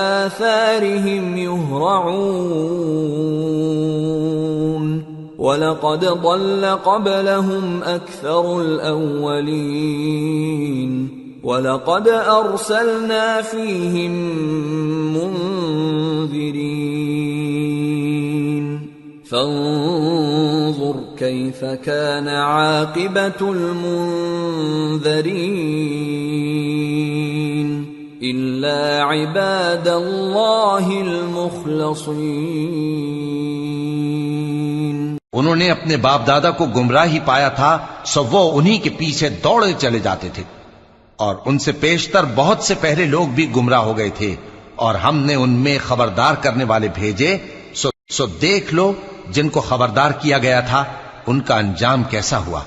آثارہم یہرعون وَلَقَدْ ضَلَّ قَبْلَهُمْ أَكْثَرُ الْأَوَّلِينَ وَلَقَدْ أَرْسَلْنَا فِيهِمْ مُنذِرِينَ فَانظُرْ كَيْفَ كَانَ عَاقِبَةُ الْمُنذَرِينَ إِلَّا عِبَادَ اللَّهِ الْمُخْلَصِينَ۔ انہوں نے اپنے باپ دادا کو گمراہی پایا تھا، سو وہ انہی کے پیچھے دوڑے چلے جاتے تھے، اور ان سے پیشتر بہت سے پہلے لوگ بھی گمراہ ہو گئے تھے، اور ہم نے ان میں خبردار کرنے والے بھیجے، سو دیکھ لو جن کو خبردار کیا گیا تھا ان کا انجام کیسا ہوا۔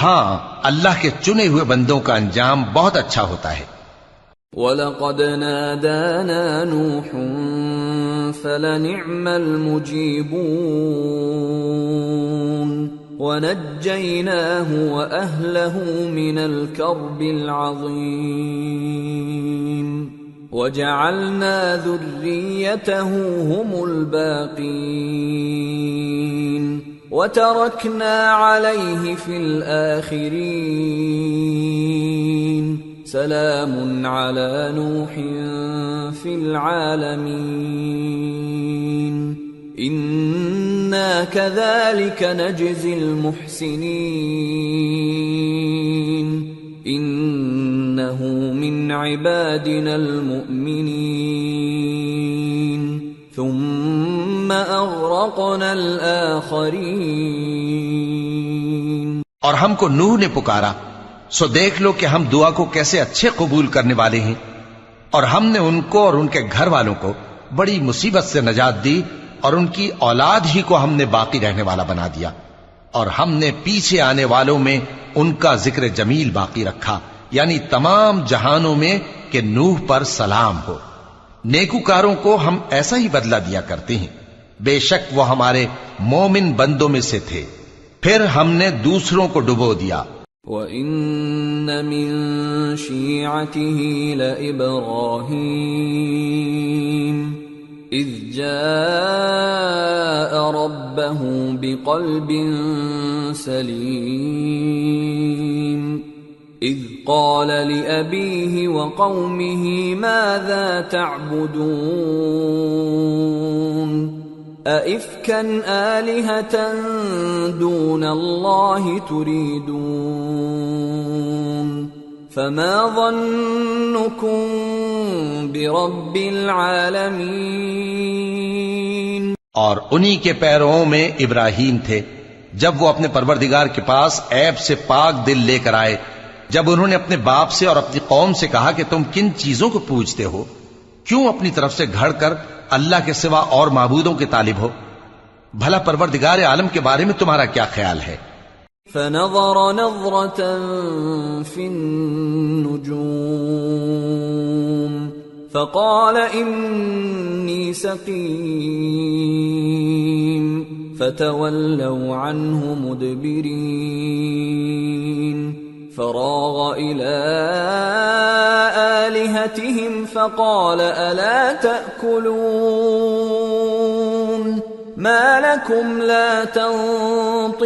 ہاں، اللہ کے چنے ہوئے بندوں کا انجام بہت اچھا ہوتا ہے۔ وَلَقَدْ نَادَانَا نُوحٌ فَلَنِعْمَ الْمُجِيبُونَ وَنَجَّيْنَاهُ وَأَهْلَهُ مِنَ الْكَرْبِ الْعَظِيمِ وَجَعَلْنَا ذُرِّيَّتَهُ هُمُ الْبَاقِينَ وَتَرَكْنَا عَلَيْهِ فِي الْآخِرِينَ سلام على نوح في العالمين إنا كذلك نجزي المحسنين إنه من عبادنا المؤمنين ثم أغرقنا الآخرين۔ اور ہم کو نوح نے پکارا، سو دیکھ لو کہ ہم دعا کو کیسے اچھے قبول کرنے والے ہیں، اور ہم نے ان کو اور ان کے گھر والوں کو بڑی مصیبت سے نجات دی، اور ان کی اولاد ہی کو ہم نے باقی رہنے والا بنا دیا، اور ہم نے پیچھے آنے والوں میں ان کا ذکر جمیل باقی رکھا، یعنی تمام جہانوں میں کہ نوح پر سلام ہو۔ نیکوکاروں کو ہم ایسا ہی بدلہ دیا کرتے ہیں، بے شک وہ ہمارے مومن بندوں میں سے تھے۔ پھر ہم نے دوسروں کو ڈبو دیا۔ وَإِنَّ مِن شِيعَتِهِ لَإِبْرَاهِيمَ إِذْ جَاءَ رَبَّهُ بِقَلْبٍ سَلِيمٍ إِذْ قَالَ لِأَبِيهِ وَقَوْمِهِ مَاذَا تَعْبُدُونَ أَئِفْكًا آلِهَةً دُونَ اللَّهِ تُرِيدُونَ فَمَا ظَنُّكُمْ بِرَبِّ الْعَالَمِينَ۔ اور انہی کے پیرووں میں ابراہیم تھے، جب وہ اپنے پروردگار کے پاس عیب سے پاک دل لے کر آئے، جب انہوں نے اپنے باپ سے اور اپنی قوم سے کہا کہ تم کن چیزوں کو پوجتے ہو، کیوں اپنی طرف سے گھڑ کر اللہ کے سوا اور معبودوں کے طالب ہو؟ بھلا پروردگار عالم کے بارے میں تمہارا کیا خیال ہے؟ فنظر نظرة في النجوم فقال إني سقيم فتولوا عنه مدبرين فراغ إلى آلهتهم فقال ألا تأكلون ما لكم لا تنطقون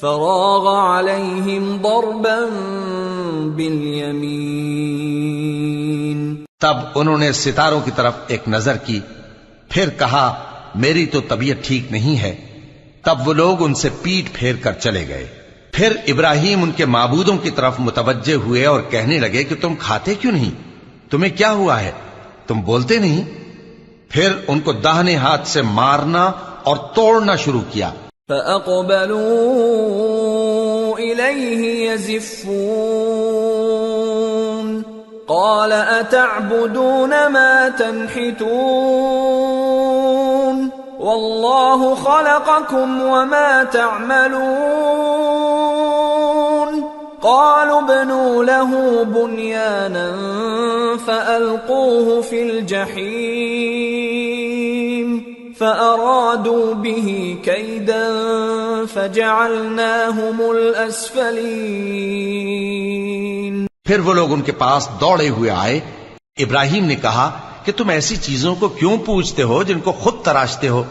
فراغ عليهم ضربا باليمين۔ تب انہوں نے ستاروں کی طرف ایک نظر کی، پھر کہا میری تو طبیعت ٹھیک نہیں ہے۔ تب وہ لوگ ان سے پیٹ پھیر کر چلے گئے۔ پھر ابراہیم ان کے معبودوں کی طرف متوجہ ہوئے اور کہنے لگے کہ تم کھاتے کیوں نہیں؟ تمہیں کیا ہوا ہے؟ تم بولتے نہیں؟ پھر ان کو داہنے ہاتھ سے مارنا اور توڑنا شروع کیا۔ فَأَقْبَلُوا إِلَيْهِ يَزِفُّونَ قال أتعبدون ما تنحتون والله خلقكم وما تعملون قالوا ابنوا له بنيانا فألقوه في الجحيم فأرادوا به كيدا فجعلناهم الأسفلين۔ پھر وہ لوگ ان کے پاس دوڑے ہوئے آئے۔ ابراہیم نے کہا کہ تم ایسی چیزوں کو کیوں پوچھتے ہو جن کو خود تراشتے ہو،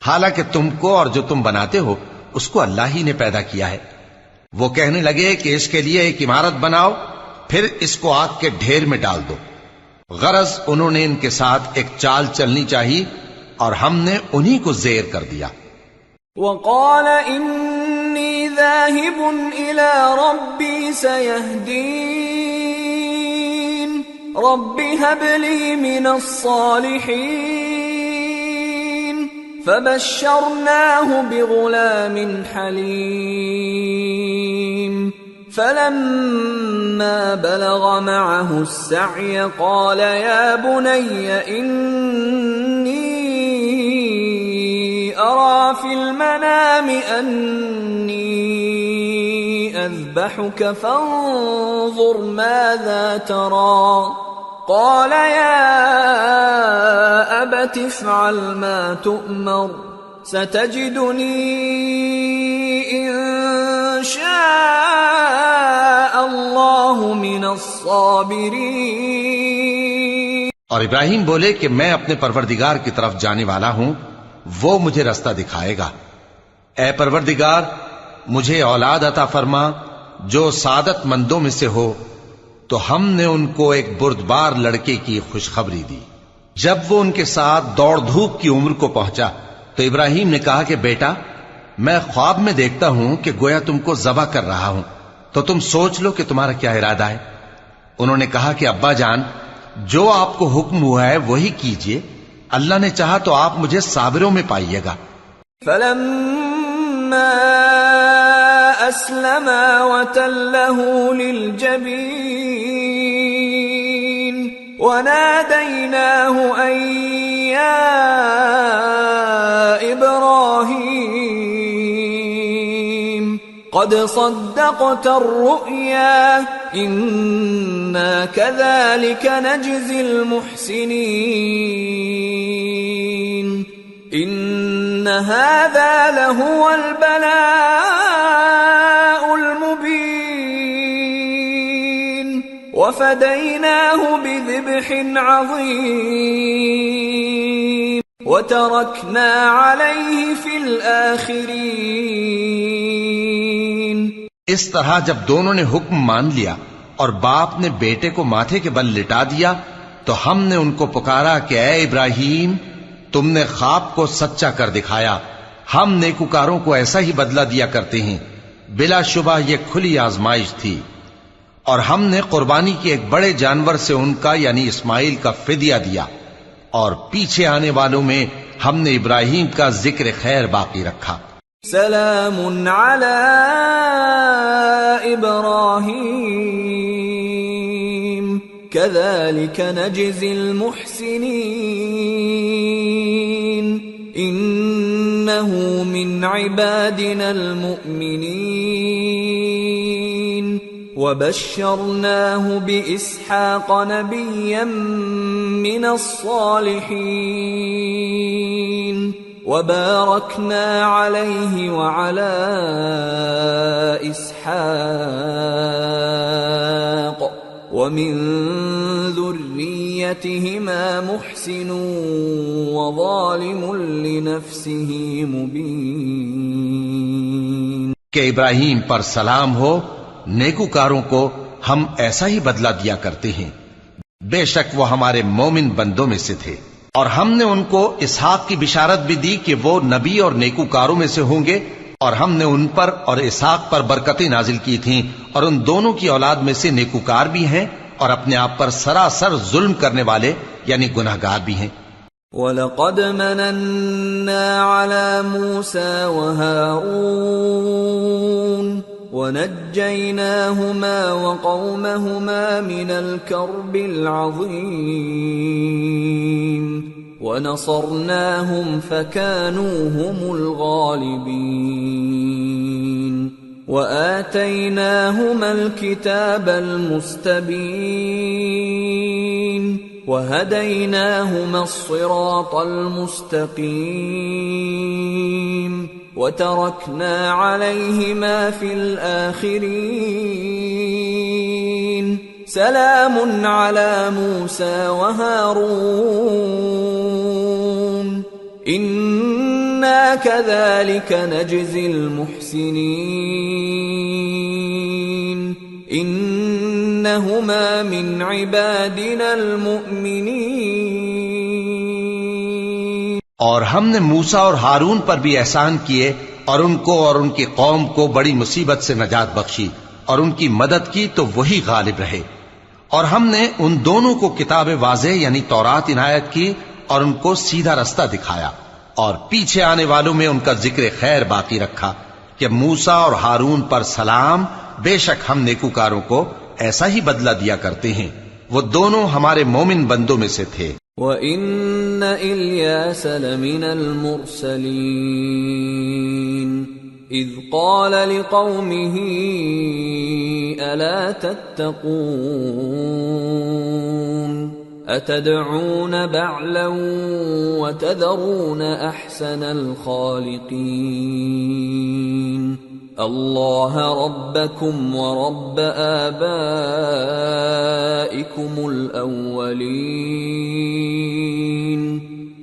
حالانکہ تم کو اور جو تم بناتے ہو اس کو اللہ ہی نے پیدا کیا ہے۔ وہ کہنے لگے کہ اس کے لیے ایک عمارت بناؤ، پھر اس کو آگ کے ڈھیر میں ڈال دو۔ غرض انہوں نے ان کے ساتھ ایک چال چلنی چاہی اور ہم نے انہی کو زیر کر دیا۔ وقال انی ذاہب الی ربی سیہدین رب هب لی من الصالحین فبشرناه بغلام حلیم فلما بلغ معه السعي قال يا بني إني أرى في المنام أني أذبحك فانظر ماذا ترى قال يا أبت افعل ما تؤمر ستجدني إن شاء الله من الصابرين۔ اور ابراہیم بولے کہ میں اپنے پروردگار کی طرف جانے والا ہوں، وہ مجھے رستہ دکھائے گا۔ اے پروردگار مجھے اولاد عطا فرما جو سعادت مندوں میں سے ہو۔ تو ہم نے ان کو ایک بردبار لڑکے کی خوشخبری دی۔ جب وہ ان کے ساتھ دوڑ دھوپ کی عمر کو پہنچا تو ابراہیم نے کہا کہ بیٹا میں خواب میں دیکھتا ہوں کہ گویا تم کو ذبح کر رہا ہوں، تو تم سوچ لو کہ تمہارا کیا ارادہ ہے۔ انہوں نے کہا کہ ابا جان جو آپ کو حکم ہوا ہے وہی کیجئے، اللہ نے چاہا تو آپ مجھے صابروں میں پائیے گا۔ فلما اسلما وتله للجبين وناديناه ان يا ابراهيم قد صدقت الرؤيا انا كذلك نجزي المحسنين ان هذا لهو البلاء المبين وفديناه بذبح عظيم وتركنا عليه في الآخرين۔ اس طرح جب دونوں نے حکم مان لیا اور باپ نے بیٹے کو ماتھے کے بل لٹا دیا تو ہم نے ان کو پکارا کہ اے ابراہیم تم نے خواب کو سچا کر دکھایا، ہم نیکوکاروں کو ایسا ہی بدلہ دیا کرتے ہیں، بلا شبہ یہ کھلی آزمائش تھی۔ اور ہم نے قربانی کے ایک بڑے جانور سے ان کا یعنی اسماعیل کا فدیہ دیا، اور پیچھے آنے والوں میں ہم نے ابراہیم کا ذکر خیر باقی رکھا۔ سلام علی ابراہیم كذلك نجزي المحسنين انه من عبادنا المؤمنين وبشرناه بإسحاق نبيا من الصالحين وباركنا عليه وعلى إسحاق ومن ذريتهما محسن وظالم لنفسه مبين۔ کہ ابراہیم پر سلام ہو، نیکوکاروں کو ہم ایسا ہی بدلہ دیا کرتے ہیں، بے شک وہ ہمارے مومن بندوں میں سے تھے۔ اور ہم نے ان کو اسحاق کی بشارت بھی دی کہ وہ نبی اور نیکوکاروں میں سے ہوں گے، اور ہم نے ان پر اور اسحاق پر برکتیں نازل کی تھیں، اور ان دونوں کی اولاد میں سے نیکوکار بھی ہیں اور اپنے آپ پر سراسر ظلم کرنے والے یعنی گناہگار بھی ہیں۔ وَلَقَدْ مَنَنَّا عَلَى مُوسَى وَهَارُونَ ونجيناهما وقومهما من الكرب العظيم ونصرناهم فكانوا هم الغالبين وآتيناهما الكتاب المستبين وهديناهما الصراط المستقيم وتركنا عليهما في الآخرين سلام على موسى وهارون إنا كذلك نجزي المحسنين إنهما من عبادنا المؤمنين. اور ہم نے موسیٰ اور ہارون پر بھی احسان کیے اور ان کو اور ان کی قوم کو بڑی مصیبت سے نجات بخشی اور ان کی مدد کی تو وہی غالب رہے. اور ہم نے ان دونوں کو کتاب واضح یعنی تورات عنایت کی اور ان کو سیدھا رستہ دکھایا اور پیچھے آنے والوں میں ان کا ذکر خیر باقی رکھا کہ موسیٰ اور ہارون پر سلام، بے شک ہم نیکوکاروں کو ایسا ہی بدلہ دیا کرتے ہیں، وہ دونوں ہمارے مومن بندوں میں سے تھے. وَإِنَّ إِلْيَاسَ لَمِنَ الْمُرْسَلِينَ إِذْ قَالَ لِقَوْمِهِ أَلَا تَتَّقُونَ أَتَدْعُونَ بَعْلًا وَتَذَرُونَ أَحْسَنَ الْخَالِقِينَ اللہ ربکم ورب آبائکم الاولین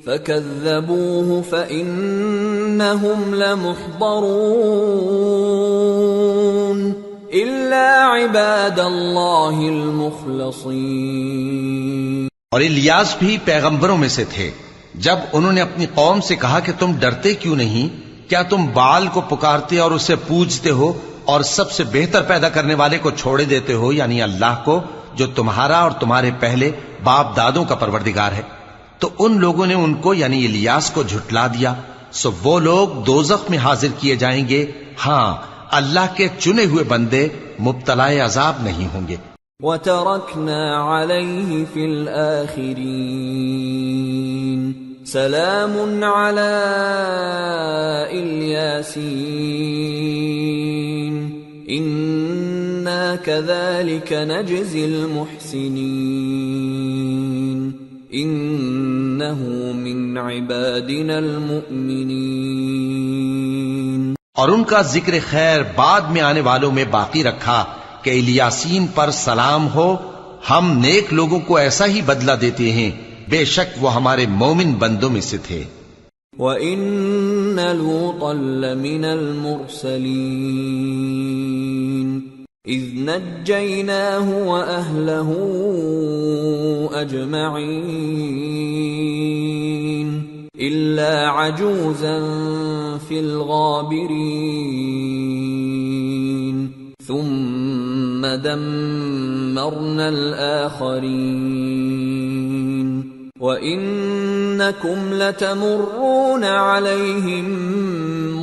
فکذبوه فإنهم لمحضرون الا عباد اللہ المخلصین. اور الیاس بھی پیغمبروں میں سے تھے. جب انہوں نے اپنی قوم سے کہا کہ تم ڈرتے کیوں نہیں، کیا تم بال کو پکارتے اور اسے پوجتے ہو اور سب سے بہتر پیدا کرنے والے کو چھوڑے دیتے ہو یعنی اللہ کو جو تمہارا اور تمہارے پہلے باپ دادوں کا پروردگار ہے؟ تو ان لوگوں نے ان کو یعنی الیاس کو جھٹلا دیا، سو وہ لوگ دوزخ میں حاضر کیے جائیں گے. ہاں، اللہ کے چنے ہوئے بندے مبتلا عذاب نہیں ہوں گے. وَتَرَكْنَا عَلَيْهِ فِي الْآخِرِينَ سلام على الياسين إنا كذلك نجزي المحسنين إنه من عبادنا المؤمنين. اور ان کا ذکر خیر بعد میں آنے والوں میں باقی رکھا کہ الیاسین پر سلام ہو، ہم نیک لوگوں کو ایسا ہی بدلہ دیتے ہیں، بے شک وہ ہمارے مومن بندوں میں سے تھے. وَإِنَّ لُوطًا لَّمِنَ الْمُرْسَلِينَ إِذْ نَجَّيْنَاهُ وَأَهْلَهُ أَجْمَعِينَ إِلَّا عَجُوزًا فِي الْغَابِرِينَ ثُمَّ دَمَّرْنَا الْآخَرِينَ وَإِنَّكُمْ لَتَمُرُّونَ عَلَيْهِمْ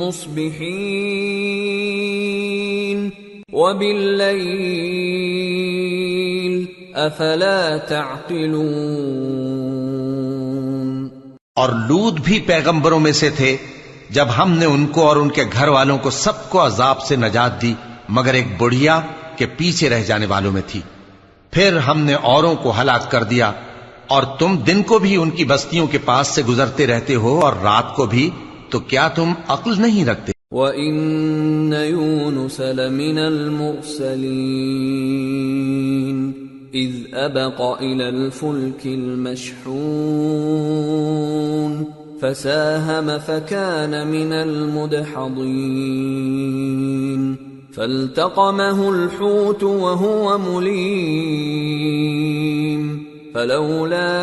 مُصْبِحِينَ وَبِاللَّيْلِ أَفَلَا تَعْقِلُونَ. اور لوط بھی پیغمبروں میں سے تھے. جب ہم نے ان کو اور ان کے گھر والوں کو سب کو عذاب سے نجات دی مگر ایک بڑھیا کہ پیچھے رہ جانے والوں میں تھی. پھر ہم نے اوروں کو ہلاک کر دیا، اور تم دن کو بھی ان کی بستیوں کے پاس سے گزرتے رہتے ہو اور رات کو بھی، تو کیا تم عقل نہیں رکھتے؟ وَإِنَّ يُونُسَ لَمِنَ الْمُرْسَلِينَ إِذْ أَبَقَ إِلَى الْفُلْكِ الْمَشْحُونِ فَسَاهَمَ فَكَانَ مِنَ الْمُدْحَضِينَ فَالْتَقَمَهُ الْحُوتُ وَهُوَ مُلِيمٌ فلولا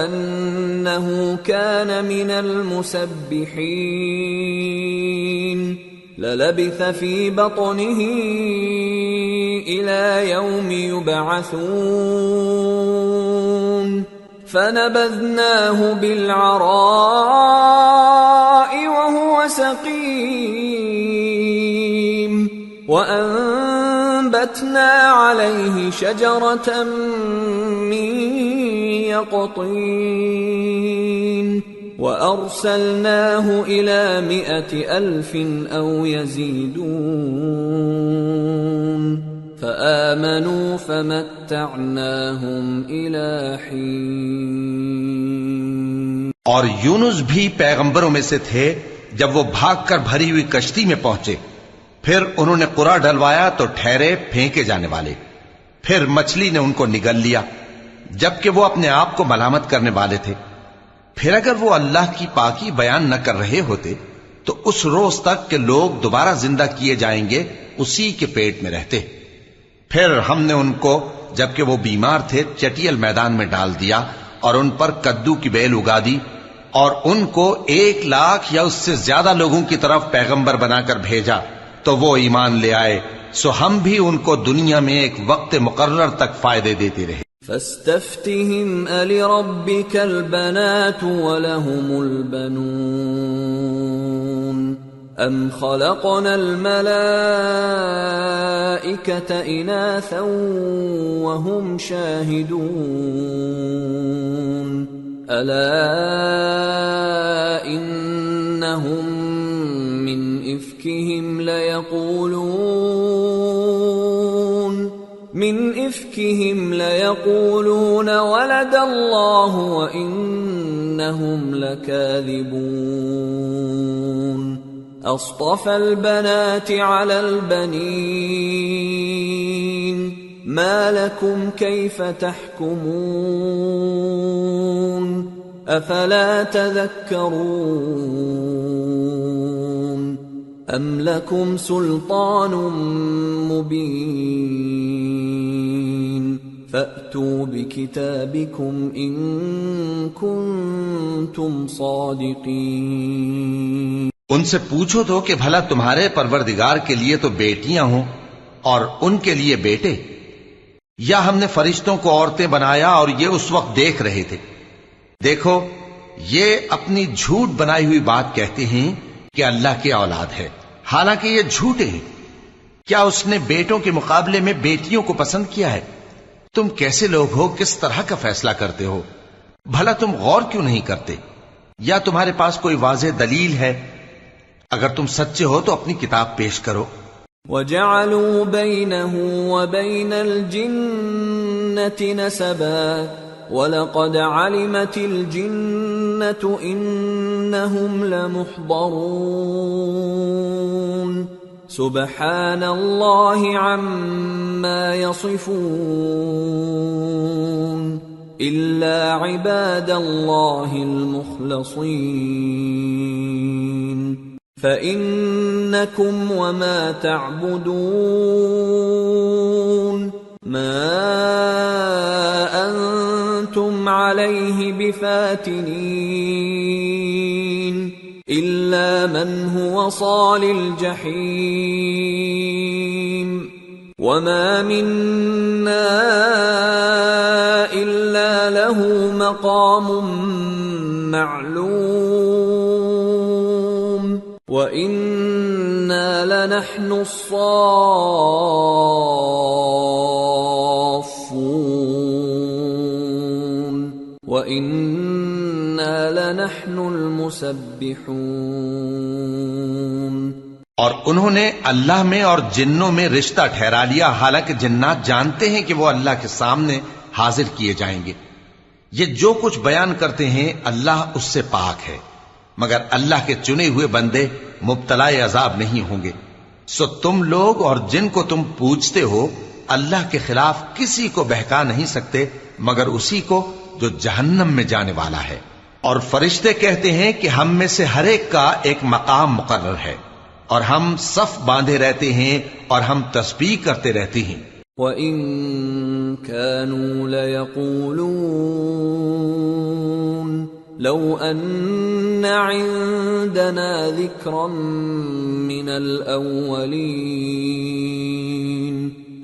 أنه كان من المسبحين للبث في بطنه إلى يوم يبعثون فنبذناه بالعراء وهو سقيم وَأَنبَتْنَا عَلَيْهِ شَجَرَةً مِّن يَقْطِينٍ وَأَرْسَلْنَاهُ إِلَى 100,000 أَوْ يَزِيدُونَ فَآمَنُوا فَمَتَّعْنَاهُمْ إِلَى حِينٍ۔ اور یونس بھی پیغمبروں میں سے تھے جب وہ بھاگ کر بھری ہوئی کشتی میں پہنچے، پھر انہوں نے قرا ڈلوایا تو ٹھہرے پھینکے جانے والے، پھر مچھلی نے ان کو نگل لیا جبکہ وہ اپنے آپ کو ملامت کرنے والے تھے۔ پھر اگر وہ اللہ کی پاکی بیان نہ کر رہے ہوتے تو اس روز تک کہ لوگ دوبارہ زندہ کیے جائیں گے اسی کے پیٹ میں رہتے۔ پھر ہم نے ان کو جبکہ وہ بیمار تھے چٹیل میدان میں ڈال دیا اور ان پر کدو کی بیل اگا دی، اور ان کو 1,00,000 یا اس سے زیادہ لوگوں کی طرف پیغمبر بنا کر بھیجا تو وہ ایمان لے آئے، سو ہم بھی ان کو دنیا میں ایک وقت مقرر تک فائدے دیتے رہے۔ فاستفتهم ألربك البنات ولهم البنون أم خلقنا الملائكة إناثا وهم شاهدون ألا إنهم من إفكهم ليقولون ولد الله وإنهم لكاذبون أصطفى البنات على البنين ما لكم كيف تحكمون أفلا تذكرون أم لكم سلطان مبين فأتوا بكتابكم إن كنتم صادقين۔ ان سے پوچھو تو کہ بھلا تمہارے پروردگار کے لیے تو بیٹیاں ہوں اور ان کے لیے بیٹے، یا ہم نے فرشتوں کو عورتیں بنایا اور یہ اس وقت دیکھ رہے تھے؟ دیکھو یہ اپنی جھوٹ بنائی ہوئی بات کہتے ہیں کہ اللہ کی اولاد ہے، حالانکہ یہ جھوٹے ہیں۔ کیا اس نے بیٹوں کے مقابلے میں بیٹیوں کو پسند کیا ہے؟ تم کیسے لوگ ہو، کس طرح کا فیصلہ کرتے ہو؟ بھلا تم غور کیوں نہیں کرتے؟ یا تمہارے پاس کوئی واضح دلیل ہے؟ اگر تم سچے ہو تو اپنی کتاب پیش کرو۔ وَجَعَلُوا بَيْنَهُ وَبَيْنَ الْجِنَّةِ نَسَبًا وَلَقَدْ عَلِمَتِ الْجِنَّةُ إِنَّهُمْ لَمُحْضَرُونَ سُبْحَانَ اللَّهِ عَمَّا يَصِفُونَ إِلَّا عِبَادَ اللَّهِ الْمُخْلَصِينَ فَإِنَّكُمْ وَمَا تَعْبُدُونَ مَا أَنْتُمْ عَلَيْهِ بِفَاتِنِينَ إِلَّا مَنْ هُوَ صَالِ الْجَحِيمِ وَمَا مِنَّا إِلَّا لَهُ مَقَامٌ مَّعْلُومٌ وَإِنَّا لَنَحْنُ الصَّافُّونَ وَإِنَّا لَنَحْنُ الْمُسَبِّحُونَ۔ اور انہوں نے اللہ میں اور جنوں میں رشتہ ٹھہرا لیا، حالانکہ جنات جانتے ہیں کہ وہ اللہ کے سامنے حاضر کیے جائیں گے۔ یہ جو کچھ بیان کرتے ہیں اللہ اس سے پاک ہے، مگر اللہ کے چنے ہوئے بندے مبتلا عذاب نہیں ہوں گے۔ سو تم لوگ اور جن کو تم پوجتے ہو اللہ کے خلاف کسی کو بہکا نہیں سکتے مگر اسی کو جو جہنم میں جانے والا ہے۔ اور فرشتے کہتے ہیں کہ ہم میں سے ہر ایک کا ایک مقام مقرر ہے، اور ہم صف باندھے رہتے ہیں اور ہم تسبیح کرتے رہتے ہیں۔ وَإِن كَانُوا لَيَقُولُونَ لَوْ أَنَّ عِندَنَا ذِكْرًا مِّنَ الْأَوَّلِينَ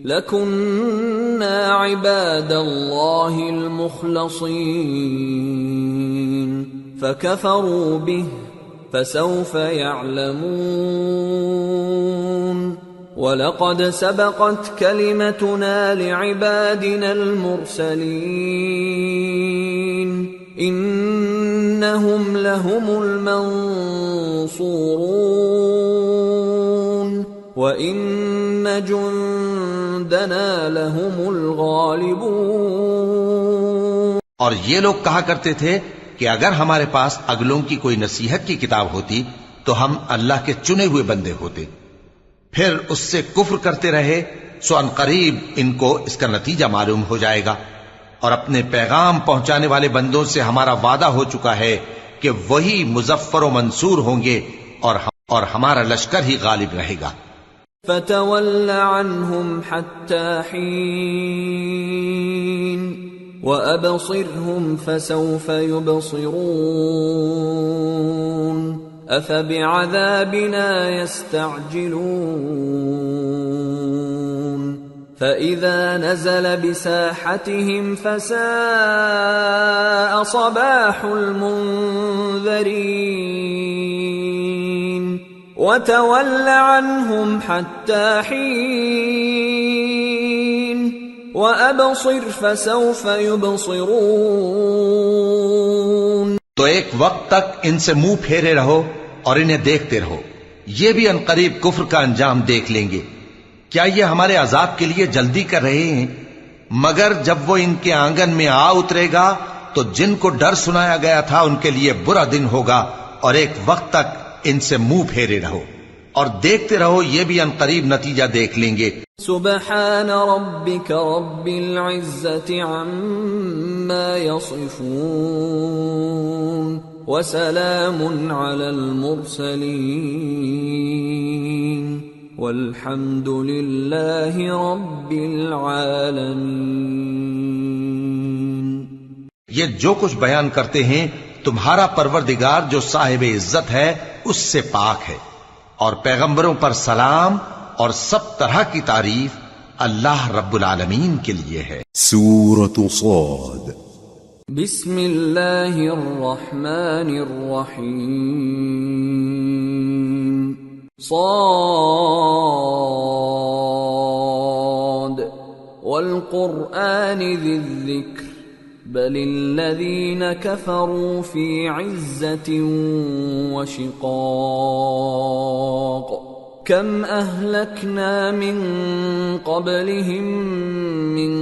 لَكُنَّا عِبَادَ اللَّهِ الْمُخْلَصِينَ فَكَفَرُوا بِهِ فَسَوْفَ يَعْلَمُونَ وَلَقَدْ سَبَقَتْ كَلِمَتُنَا لِعِبَادِنَا الْمُرْسَلِينَ إِنَّهُمْ لَهُمُ الْمَنصُورُونَ وَإِنَّ جُندَنَا لَهُمُ الْغَالِبُونَ۔ اور یہ لوگ کہا کرتے تھے کہ اگر ہمارے پاس اگلوں کی کوئی نصیحت کی کتاب ہوتی تو ہم اللہ کے چنے ہوئے بندے ہوتے، پھر اس سے کفر کرتے رہے، سو ان قریب ان کو اس کا نتیجہ معلوم ہو جائے گا۔ اور اپنے پیغام پہنچانے والے بندوں سے ہمارا وعدہ ہو چکا ہے کہ وہی مظفر و منصور ہوں گے اور ہمارا لشکر ہی غالب رہے گا۔ فَتَوَلَّ عَنْهُمْ حَتَّى حِينٍ وَأَبْصِرْهُمْ فَسَوْفَ يُبْصِرُونَ أَفَبِعَذَابِنَا يَسْتَعْجِلُونَ فَإِذَا نَزَلَ بِسَاحَتِهِمْ فَسَاءَ صَبَاحُ الْمُنذَرِينَ وَتَوَلَّ عَنْهُمْ حَتَّى حِينٍ وَأَبْصِرْ فَسَوْفَ يُبْصِرُونَ۔ تو ایک وقت تک ان سے منہ پھیرے رہو اور انہیں دیکھتے رہو، یہ بھی عنقریب کفر کا انجام دیکھ لیں گے۔ کیا یہ ہمارے عذاب کے لیے جلدی کر رہے ہیں؟ مگر جب وہ ان کے آنگن میں آ اترے گا تو جن کو ڈر سنایا گیا تھا ان کے لیے برا دن ہوگا، اور ایک وقت تک ان سے منہ پھیرے رہو اور دیکھتے رہو، یہ بھی عنقریب نتیجہ دیکھ لیں گے۔ سبحان ربك رب العزة عما يصفون وسلام على المرسلين والحمد لله رب العالمين۔ یہ جو کچھ بیان کرتے ہیں تمہارا پروردگار جو صاحب عزت ہے اس سے پاک ہے، اور پیغمبروں پر سلام اور سب طرح کی تعریف اللہ رب العالمین کے لیے ہے۔ سورة صاد۔ بسم اللہ الرحمن الرحیم۔ صاد والقرآن ذی الذکر بل الذین کفروا فی عزة وشقاق کم اہلکنا من قبلہم من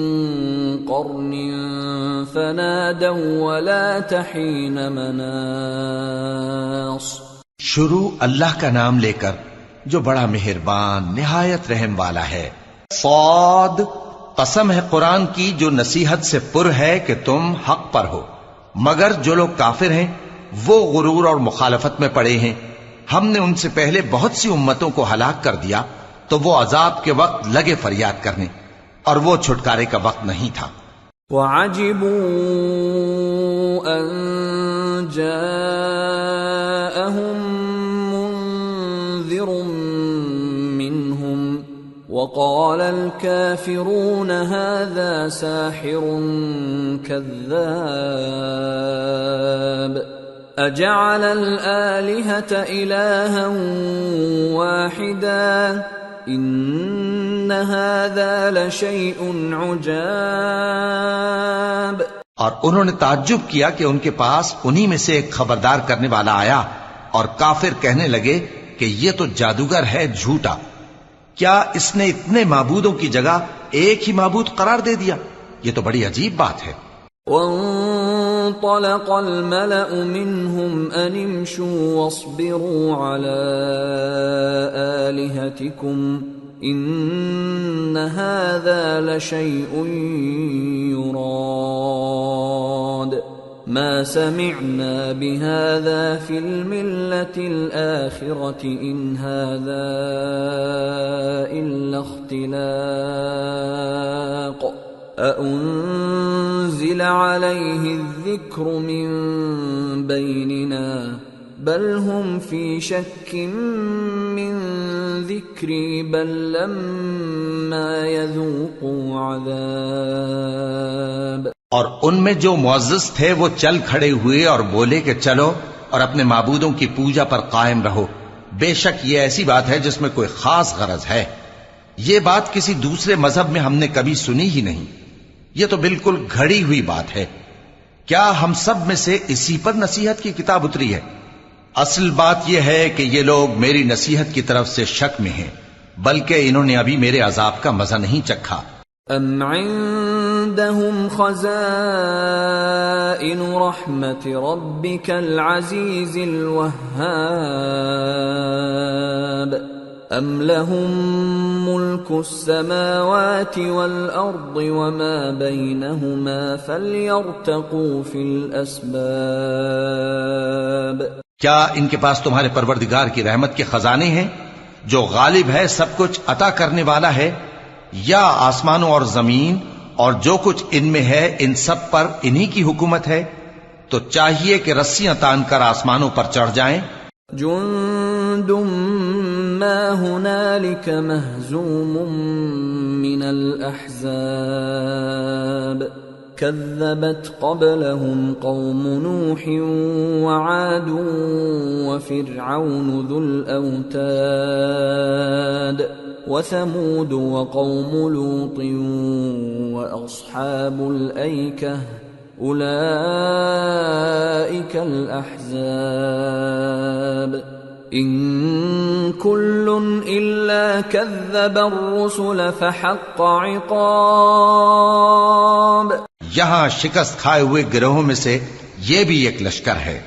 قرن فنادوا ولا تحین مناص۔ شروع اللہ کا نام لے کر جو بڑا مہربان نہایت رحم والا ہے۔ صاد، قسم ہے قرآن کی جو نصیحت سے پر ہے کہ تم حق پر ہو، مگر جو لوگ کافر ہیں وہ غرور اور مخالفت میں پڑے ہیں۔ ہم نے ان سے پہلے بہت سی امتوں کو ہلاک کر دیا تو وہ عذاب کے وقت لگے فریاد کرنے، اور وہ چھٹکارے کا وقت نہیں تھا۔ وَعَجِبُوا أَن جَاءَهُم مُّنذِرٌ مِّنْهُمْ وَقَالَ الْكَافِرُونَ هَذَا سَاحِرٌ كَذَّابٌ أَجَعَلَ الْآلِهَةَ إِلَٰهًا وَاحِدًا إِنَّ هَٰذَا لَشَيْءٌ عُجَابٌ۔ اور انہوں نے تعجب کیا کہ ان کے پاس انہی میں سے ایک خبردار کرنے والا آیا، اور کافر کہنے لگے کہ یہ تو جادوگر ہے جھوٹا، کیا اس نے اتنے معبودوں کی جگہ ایک ہی معبود قرار دے دیا؟ یہ تو بڑی عجیب بات ہے۔ وانطلق الملأ منهم أن امشوا واصبروا على آلهتكم إن هذا لشيء يراد ما سمعنا بهذا في الملة الآخرة إن هذا إلا اختلاق أأنزل عليه الذكر من بيننا بل هم في شك من ذكري بل لما يذوقوا عذاب۔ اور ان میں جو معزز تھے وہ چل کھڑے ہوئے اور بولے کہ چلو اور اپنے معبودوں کی پوجا پر قائم رہو، بے شک یہ ایسی بات ہے جس میں کوئی خاص غرض ہے۔ یہ بات کسی دوسرے مذہب میں ہم نے کبھی سنی ہی نہیں. یہ تو بالکل گھڑی ہوئی بات ہے. کیا ہم سب میں سے اسی پر نصیحت کی کتاب اتری ہے؟ اصل بات یہ ہے کہ یہ لوگ میری نصیحت کی طرف سے شک میں ہیں، بلکہ انہوں نے ابھی میرے عذاب کا مزہ نہیں چکھا. ام عندهم خزائن رحمت ربك العزیز الوهاب ام لهم ملك السماوات والارض وما بينهما فليرتقوا في الاسباب. کیا ان کے پاس تمہارے پروردگار کی رحمت کے خزانے ہیں جو غالب ہے، سب کچھ عطا کرنے والا ہے، یا آسمانوں اور زمین اور جو کچھ ان میں ہے ان سب پر انہی کی حکومت ہے؟ تو چاہیے کہ رسیاں تان کر آسمانوں پر چڑھ جائیں. جند ما هنالك مهزوم من الأحزاب كذبت قبلهم قوم نوح وعاد وفرعون ذو الأوتاد وثمود وقوم لوط وأصحاب الأيكة أولئك الأحزاب إن كل إلا كذب الرسل فحق عقاب. یہاں شکست کھائے ہوئے گروہوں میں سے یہ بھی ایک لشکر ہے.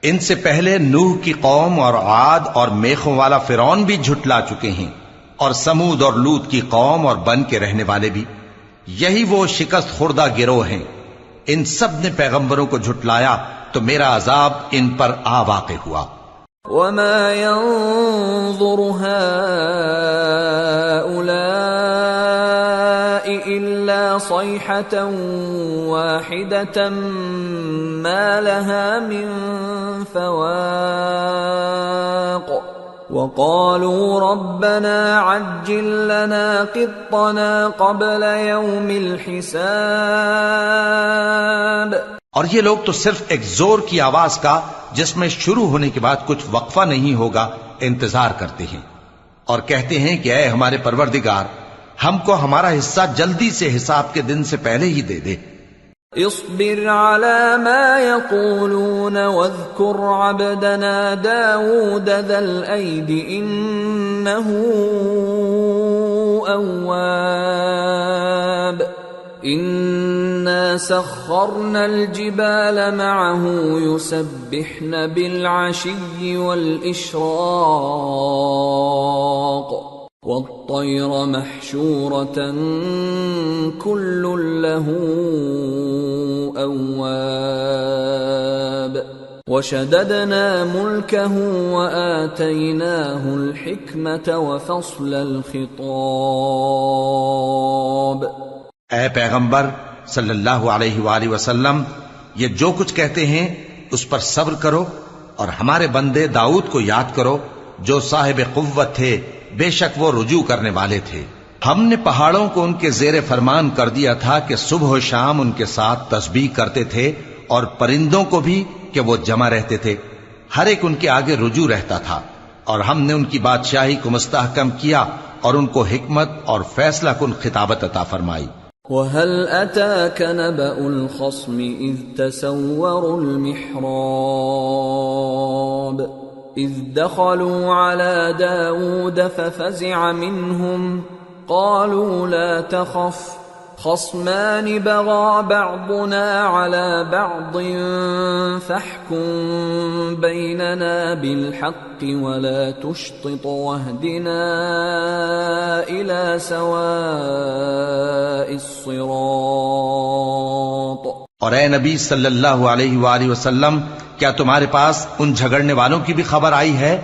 ان سے پہلے نوح کی قوم اور عاد اور میخوں والا فرعون بھی جھٹلا چکے ہیں، اور سمود اور لوط کی قوم اور بن کے رہنے والے بھی. یہی وہ شکست خوردہ گروہ ہیں. ان سب نے پیغمبروں کو جھٹلایا تو میرا عذاب ان پر آ واقع ہوا. وما ينظر هؤلاء إلا صيحة واحدة ما لها من فواق وقالوا ربنا عجل لنا قطنا قبل يوم الحساب. اور یہ لوگ تو صرف ایک زور کی آواز کا جس میں شروع ہونے کے بعد کچھ وقفہ نہیں ہوگا انتظار کرتے ہیں، اور کہتے ہیں کہ اے ہمارے پروردگار، ہم کو ہمارا حصہ جلدی سے حساب کے دن سے پہلے ہی دے دے. اصبر على ما يقولون واذكر عبدنا داود ذا الأيد إنه أواب. إنا سخرنا الجبال معه يسبحن بالعشي والإشراق والطير محشورة كل له أواب. وشددنا ملكه وآتيناه الحكمة وفصل الخطاب. اے پیغمبر صلی اللہ علیہ وآلہ وسلم، یہ جو کچھ کہتے ہیں اس پر صبر کرو، اور ہمارے بندے داؤد کو یاد کرو جو صاحب قوت تھے، بے شک وہ رجوع کرنے والے تھے. ہم نے پہاڑوں کو ان کے زیر فرمان کر دیا تھا کہ صبح و شام ان کے ساتھ تسبیح کرتے تھے، اور پرندوں کو بھی کہ وہ جمع رہتے تھے، ہر ایک ان کے آگے رجوع رہتا تھا. اور ہم نے ان کی بادشاہی کو مستحکم کیا اور ان کو حکمت اور فیصلہ کن خطابت عطا فرمائی. وَهَلْ أَتَاكَ نَبَأُ الْخَصْمِ إِذْ تَسَوَّرُوا الْمِحْرَابَ إِذْ دَخَلُوا عَلَى دَاوُودَ فَفَزِعَ مِنْهُمْ قَالُوا لَا تَخَفْ خَصْمَانِ بَغَى بَعْضُنَا عَلَى بَعْضٍ فَاحْكُم بَيْنَنَا بِالْحَقِّ وَلَا تُشْطِطْ وَاهْدِنَا إِلَى سَوَاءِ الصِّرَاطِ. اور اے نبی صلی اللہ علیہ وآلہ وسلم، کیا تمہارے پاس ان جھگڑنے والوں کی بھی خبر آئی ہے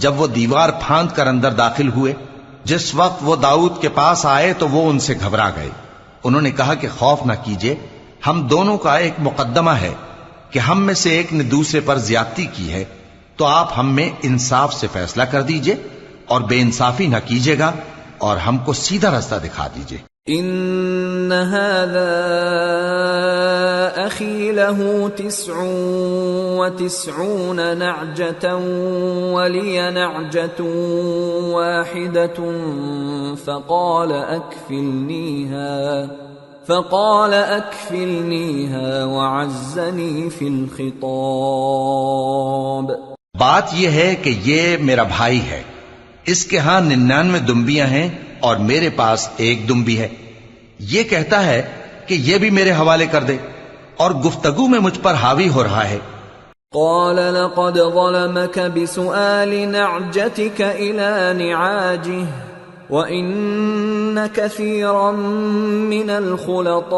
جب وہ دیوار پھاند کر اندر داخل ہوئے؟ جس وقت وہ داؤد کے پاس آئے تو وہ ان سے گھبرا گئے. انہوں نے کہا کہ خوف نہ کیجیے، ہم دونوں کا ایک مقدمہ ہے کہ ہم میں سے ایک نے دوسرے پر زیادتی کی ہے، تو آپ ہم میں انصاف سے فیصلہ کر دیجئے اور بے انصافی نہ کیجیے گا، اور ہم کو سیدھا راستہ دکھا دیجئے. ان هذا أخي له 99 نعجة ولي نعجة واحدة فقال أكفلنيها وعزني في الخطاب. بات یہ ہے کہ یہ میرا بھائی ہے، اس کے ہاں 99 دمبیاں ہیں اور میرے پاس ایک دمبی ہے. یہ کہتا ہے کہ یہ بھی میرے حوالے کر دے، اور گفتگو میں مجھ پر حاوی ہو رہا ہے. قال لقد ظلمك بسؤال نعجتك إلى نعاجه وَإِنَّ كَثِيرًا مِّنَ الْخُلَطَاءِ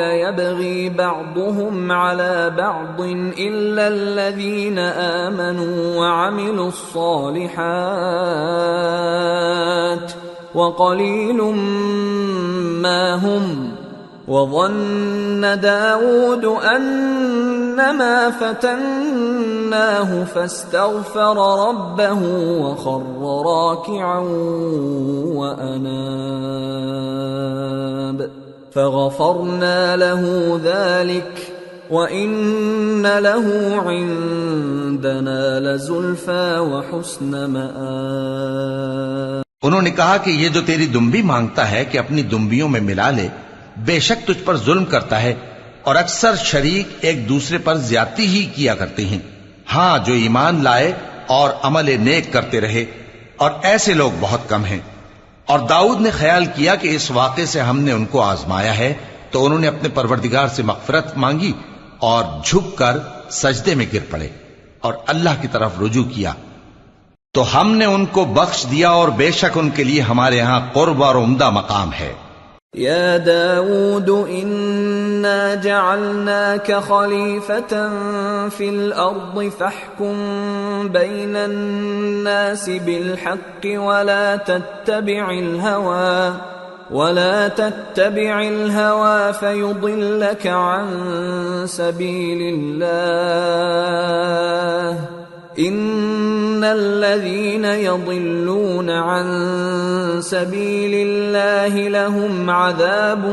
لَيَبْغِي بَعْضُهُمْ عَلَى بَعْضٍ إِلَّا الَّذِينَ آمَنُوا وَعَمِلُوا الصَّالِحَاتِ وَقَلِيلٌ مَّا هُمْ. وَظَنَّ دَاوُودُ أَنَّمَا فَتَنَّاهُ فَاسْتَغْفَرَ رَبَّهُ وَخَرَّ رَاكِعًا وَأَنَابَ فَغَفَرْنَا لَهُ ذَلِكَ وَإِنَّ لَهُ عِندَنَا لَزُلْفَىٰ وَحُسْنَ مَآبٍ. انہوں نے کہا کہ یہ جو تیری دمبی مانگتا ہے کہ اپنی دمبیوں میں ملا لے، بے شک تجھ پر ظلم کرتا ہے، اور اکثر شریک ایک دوسرے پر زیادتی ہی کیا کرتے ہیں. ہاں، جو ایمان لائے اور عمل نیک کرتے رہے، اور ایسے لوگ بہت کم ہیں. اور داؤد نے خیال کیا کہ اس واقعے سے ہم نے ان کو آزمایا ہے، تو انہوں نے اپنے پروردگار سے مغفرت مانگی اور جھک کر سجدے میں گر پڑے اور اللہ کی طرف رجوع کیا، تو ہم نے ان کو بخش دیا، اور بے شک ان کے لیے ہمارے ہاں قرب اور عمدہ مقام ہے. يا داود إنا جعلناك خليفة في الأرض فاحكم بين الناس بالحق ولا تتبع الهوى فيضلك عن سبيل الله إن الذين يضلون عن سبيل الله لهم عذاب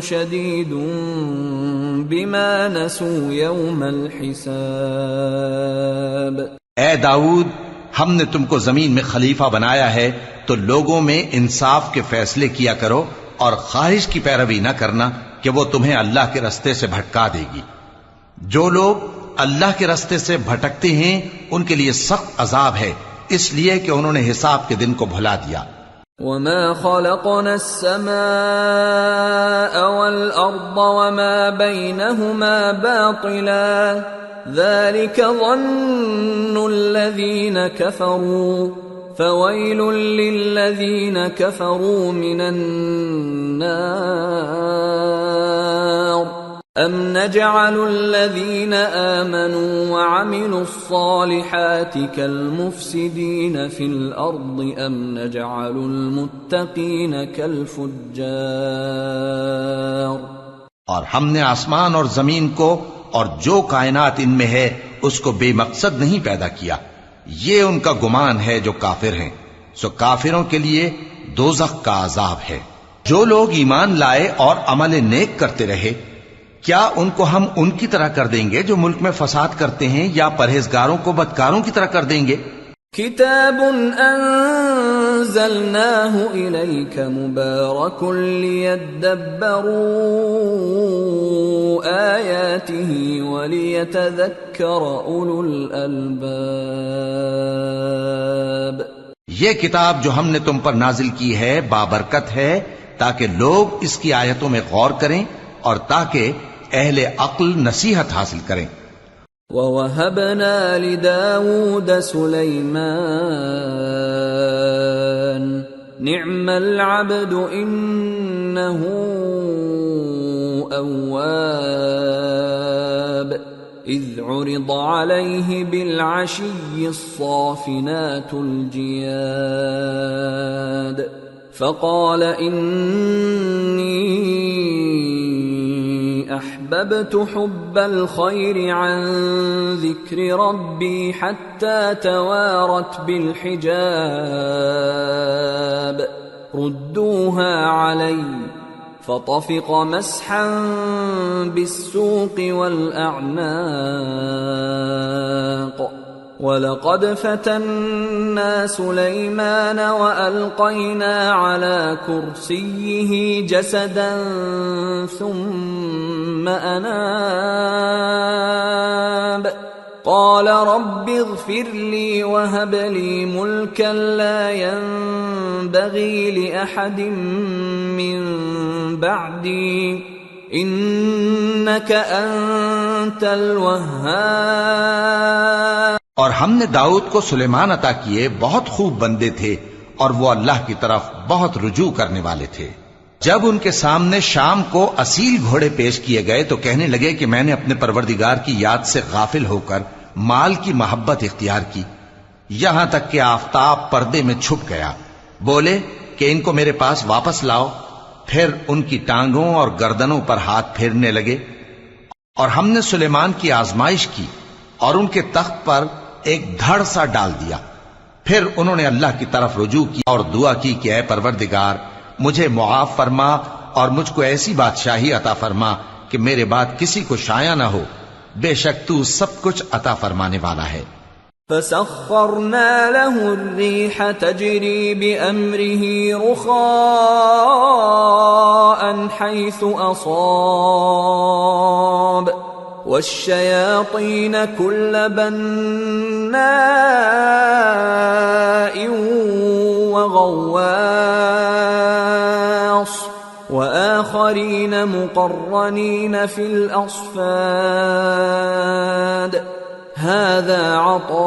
شديد بما نسوا يوم الحساب. اے داؤد، ہم نے تم کو زمین میں خلیفہ بنایا ہے، تو لوگوں میں انصاف کے فیصلے کیا کرو، اور خواہش کی پیروی نہ کرنا کہ وہ تمہیں اللہ کے رستے سے بھٹکا دے گی. جو لوگ اللہ کے رستے سے بھٹکتے ہیں ان کے لیے سخت عذاب ہے، اس لیے کہ انہوں نے حساب کے دن کو بھلا دیا. وَمَا خَلَقْنَا السَّمَاءَ وَالْأَرْضَ وَمَا بَيْنَهُمَا بَاطِلًا ذَلِكَ ظَنُّ الَّذِينَ كَفَرُوا فَوَيْلٌ لِّلَّذِينَ كَفَرُوا مِنَ النَّارِ. أَمْ نَجْعَلُ الَّذِينَ آمَنُوا وَعَمِلُوا الصَّالِحَاتِ كَالْمُفْسِدِينَ فِي الْأَرْضِ أَمْ نَجْعَلُ الْمُتَّقِينَ كَالْفُجَّارِ. اور ہم نے آسمان اور زمین کو اور جو کائنات ان میں ہے اس کو بے مقصد نہیں پیدا کیا. یہ ان کا گمان ہے جو کافر ہیں، سو کافروں کے لیے دوزخ کا عذاب ہے. جو لوگ ایمان لائے اور عمل نیک کرتے رہے، کیا ان کو ہم ان کی طرح کر دیں گے جو ملک میں فساد کرتے ہیں، یا پرہیزگاروں کو بدکاروں کی طرح کر دیں گے؟ کتاب انزلناه الیک مبارک لیدبروا آیاته ولیتذکر اولو الالباب. یہ کتاب جو ہم نے تم پر نازل کی ہے بابرکت ہے، تاکہ لوگ اس کی آیتوں میں غور کریں اور تاکہ اہل عقل نصیحت حاصل کریں. وَوَهَبْنَا لِدَاوُودَ سُلَيْمَانَ نِعْمَ الْعَبْدُ إِنَّهُ أَوَّابٌ إِذْ عُرِضَ عَلَيْهِ بِالْعَشِيِّ الصَّافِنَاتُ الْجِيَادُ فَقَالَ إِنِّي أحببت حب الخير عن ذكر ربي حتى توارت بالحجاب ردوها علي فطفق مسحا بالسوق والأعناق وَلَقَدْ فَتَنَّا سُلَيْمَانَ وَأَلْقَيْنَا عَلَى كُرْسِيِّهِ جَسَدًا ثُمَّ أَنَابَ قَالَ رَبِّ اغْفِرْ لِي وَهَبْ لِي مُلْكًا لَّا يَنبَغِي لِأَحَدٍ مِّن بَعْدِي إِنَّكَ أَنتَ الْوَهَّابُ۔ اور ہم نے داؤد کو سلیمان عطا کیے، بہت خوب بندے تھے اور وہ اللہ کی طرف بہت رجوع کرنے والے تھے۔ جب ان کے سامنے شام کو اصیل گھوڑے پیش کیے گئے تو کہنے لگے کہ میں نے اپنے پروردگار کی یاد سے غافل ہو کر مال کی محبت اختیار کی، یہاں تک کہ آفتاب پردے میں چھپ گیا۔ بولے کہ ان کو میرے پاس واپس لاؤ، پھر ان کی ٹانگوں اور گردنوں پر ہاتھ پھیرنے لگے۔ اور ہم نے سلیمان کی آزمائش کی اور ان کے تخت پر ایک دھڑ سا ڈال دیا۔ پھر انہوں نے اللہ کی طرف رجوع کی اور دعا کی کہ اے پروردگار مجھے معاف فرما اور مجھ کو ایسی بادشاہی عطا فرما کہ میرے بعد کسی کو شایع نہ ہو، بے شک تو سب کچھ عطا فرمانے والا ہے۔ فَسَخَّرْنَا لَهُ الرِّيحَ تَجْرِي بِأَمْرِهِ رُخَاءً حَيْثُ أَصَابَ وَالشَّيَاطِينَ كُلَّ بَنَّاءٍ وَغَوَّاصٍ وَآخَرِينَ مُقَرَّنِينَ فِي الْأَصْفَادِ هَذَا عَطَاؤُنَا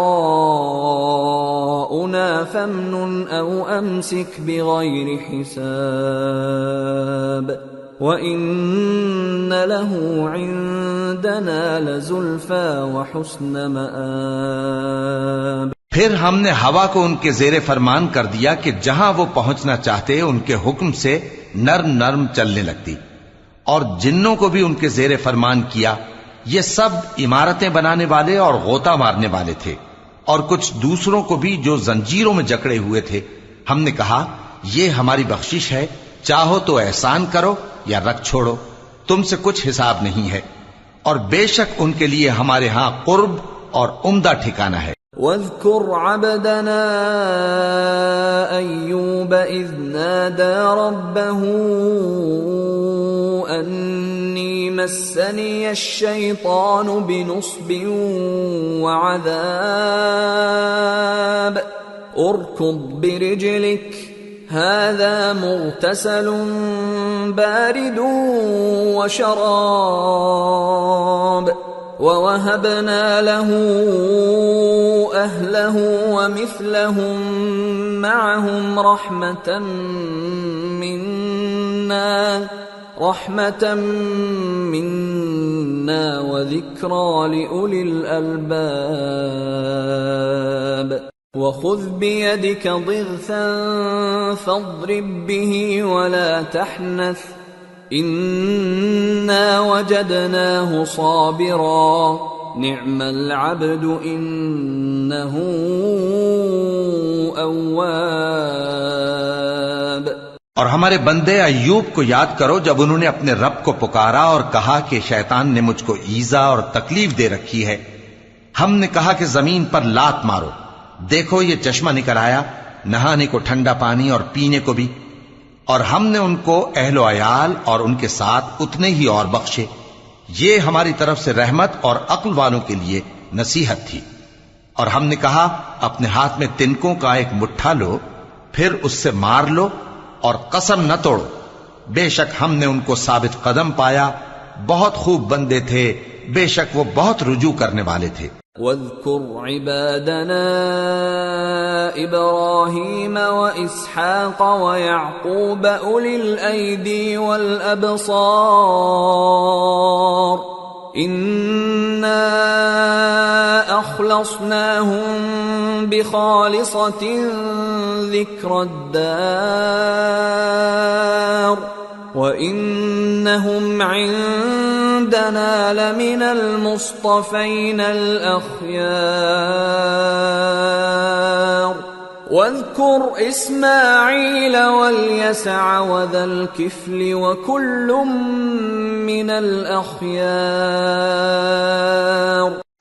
فَامْنُنْ أَوْ أَمْسِكْ بِغَيْرِ حِسَابٍ وَإِنَّ لَهُ عِندَنَا لَزُلْفَىٰ وَحُسْنَ مَآبٍ۔ پھر ہم نے ہوا کو ان کے زیر فرمان کر دیا کہ جہاں وہ پہنچنا چاہتے ان کے حکم سے نرم نرم چلنے لگتی، اور جنوں کو بھی ان کے زیر فرمان کیا۔ یہ سب عمارتیں بنانے والے اور غوطہ مارنے والے تھے، اور کچھ دوسروں کو بھی جو زنجیروں میں جکڑے ہوئے تھے۔ ہم نے کہا یہ ہماری بخشش ہے، چاہو تو احسان کرو یا رکھ چھوڑو، تم سے کچھ حساب نہیں ہے، اور بے شک ان کے لیے ہمارے ہاں قرب اور عمدہ ٹھکانہ ہے۔ وَاذْكُرْ عَبْدَنَا أَيُّوبَ إِذْ نَادَى رَبَّهُ أَنِّي مَسَّنِيَ الشَّيْطَانُ بِنُصْبٍ وَعَذَابٍ ارْكُضْ بِرِجْلِكَ هَذَا مُغْتَسَلٌ بَارِدٌ وَشَرَابٌ وَوَهَبْنَا لَهُ أَهْلَهُ وَمِثْلَهُم مَّعَهُمْ رَحْمَةً مِّنَّا وَذِكْرَىٰ لِأُولِي الْأَلْبَابِ وَخُذْ بِيَدِكَ ضِغْثًا فَاضْرِب بِّهِ وَلَا تَحْنَثْ إِنَّا وَجَدْنَاهُ صَابِرًا نِعْمَ الْعَبْدُ إِنَّهُ أَوَّابٌ۔ اور ہمارے بندے ایوب کو یاد کرو جب انہوں نے اپنے رب کو پکارا اور کہا کہ شیطان نے مجھ کو ایذا اور تکلیف دے رکھی ہے۔ ہم نے کہا کہ زمین پر لات مارو، دیکھو یہ چشمہ نکل آیا، نہانے کو ٹھنڈا پانی اور پینے کو بھی، اور ہم نے ان کو اہل و عیال اور ان کے ساتھ اتنے ہی اور بخشے۔ یہ ہماری طرف سے رحمت اور عقل والوں کے لیے نصیحت تھی۔ اور ہم نے کہا اپنے ہاتھ میں تنکوں کا ایک مٹھا لو، پھر اس سے مار لو اور قسم نہ توڑو، بے شک ہم نے ان کو ثابت قدم پایا، بہت خوب بندے تھے، بے شک وہ بہت رجوع کرنے والے تھے۔ وَاذْكُرْ عِبَادَنَا إِبْرَاهِيمَ وَإِسْحَاقَ وَيَعْقُوبَ أُولِي الْأَيْدِي وَالْأَبْصَارِ إِنَّا أَخْلَصْنَاهُمْ بِخَالِصَةٍ ذِكْرَى الدَّارِ وَإِنَّهُمْ عِندَنَا لَمِنَ الْمُصْطَفَيْنَ الْأَخْيَارِ واذكر اسماعیل والیسع وذا الکفل وکل من الاخیار،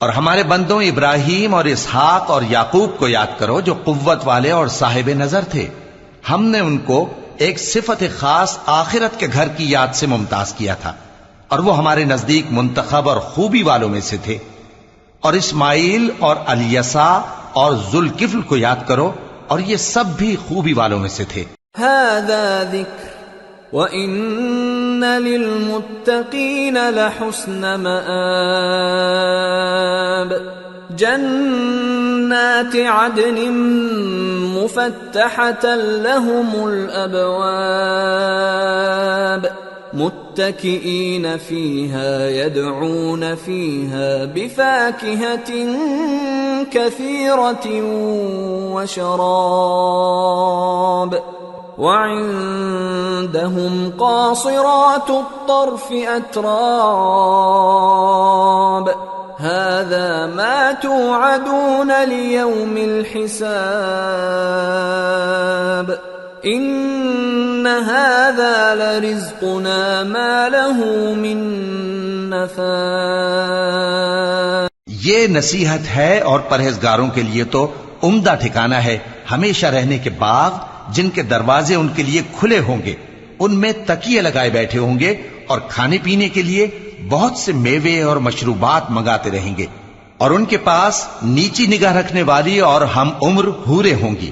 اور ہمارے بندوں ابراہیم اور اسحاق اور یعقوب کو یاد کرو جو قوت والے اور صاحب نظر تھے. ہم نے ان کو ایک صفت خاص آخرت کے گھر کی یاد سے ممتاز کیا تھا، اور وہ ہمارے نزدیک منتخب اور خوبی والوں میں سے تھے. اور اسماعیل اور الیسع اور ذوالکفل کو یاد کرو، اور یہ سب بھی خوبی والوں میں سے تھے. هذا ذکر وَإِنَّ لِلْمُتَّقِينَ لَحُسْنَ مَآبٍ، جنات عدن مفتحة لهم الأبواب متكئين فيها يدعون فيها بفاكهة كثيرة وشراب، وعندهم قاصرات الطرف أتراب، هذا ما توعدون ليوم الحساب، إن هذا لرزقنا ما له من نفاد. یہ نصیحت ہے اور پرہیزگاروں کے لیے تو عمدہ ٹھکانہ ہے ہمیشہ رہنے کے باغ جن کے دروازے ان کے لیے کھلے ہوں گے، ان میں تکیے لگائے بیٹھے ہوں گے، اور کھانے پینے کے لیے بہت سے میوے اور مشروبات منگاتے رہیں گے، اور ان کے پاس نیچی نگاہ رکھنے والی اور ہم عمر حوریں ہوں گی.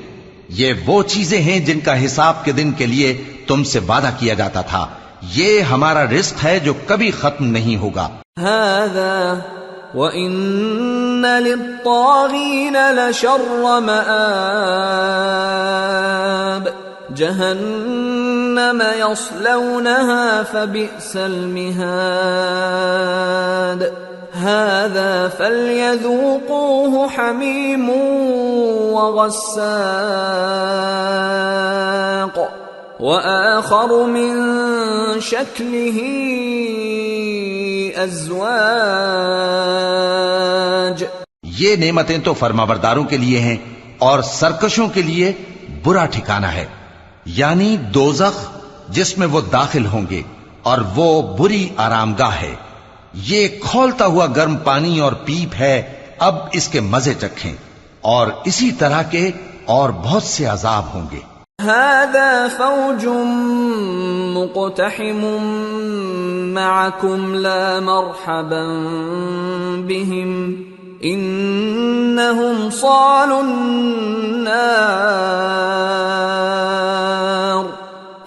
یہ وہ چیزیں ہیں جن کا حساب کے دن کے لیے تم سے وعدہ کیا جاتا تھا. یہ ہمارا رزق ہے جو کبھی ختم نہیں ہوگا. هذا وَإِنَّ لِلطَّاغِينَ لَشَرَّ مَآبٍ، جهنم يصلونها فبئس المهاد، هذا فليذوقوه حميم وغساق وآخر من شكله أزواج. یہ نعمتیں تو فرمانبرداروں کے لیے ہیں اور سرکشوں کے لیے برا ٹھکانہ ہے، یعنی دوزخ جس میں وہ داخل ہوں گے، اور وہ بری آرامگاہ ہے. یہ کھولتا ہوا گرم پانی اور پیپ ہے، اب اس کے مزے چکھیں، اور اسی طرح کے اور بہت سے عذاب ہوں گے. هذا فوج مقتحم معكم لا مرحبا بهم إنهم صالوا النار،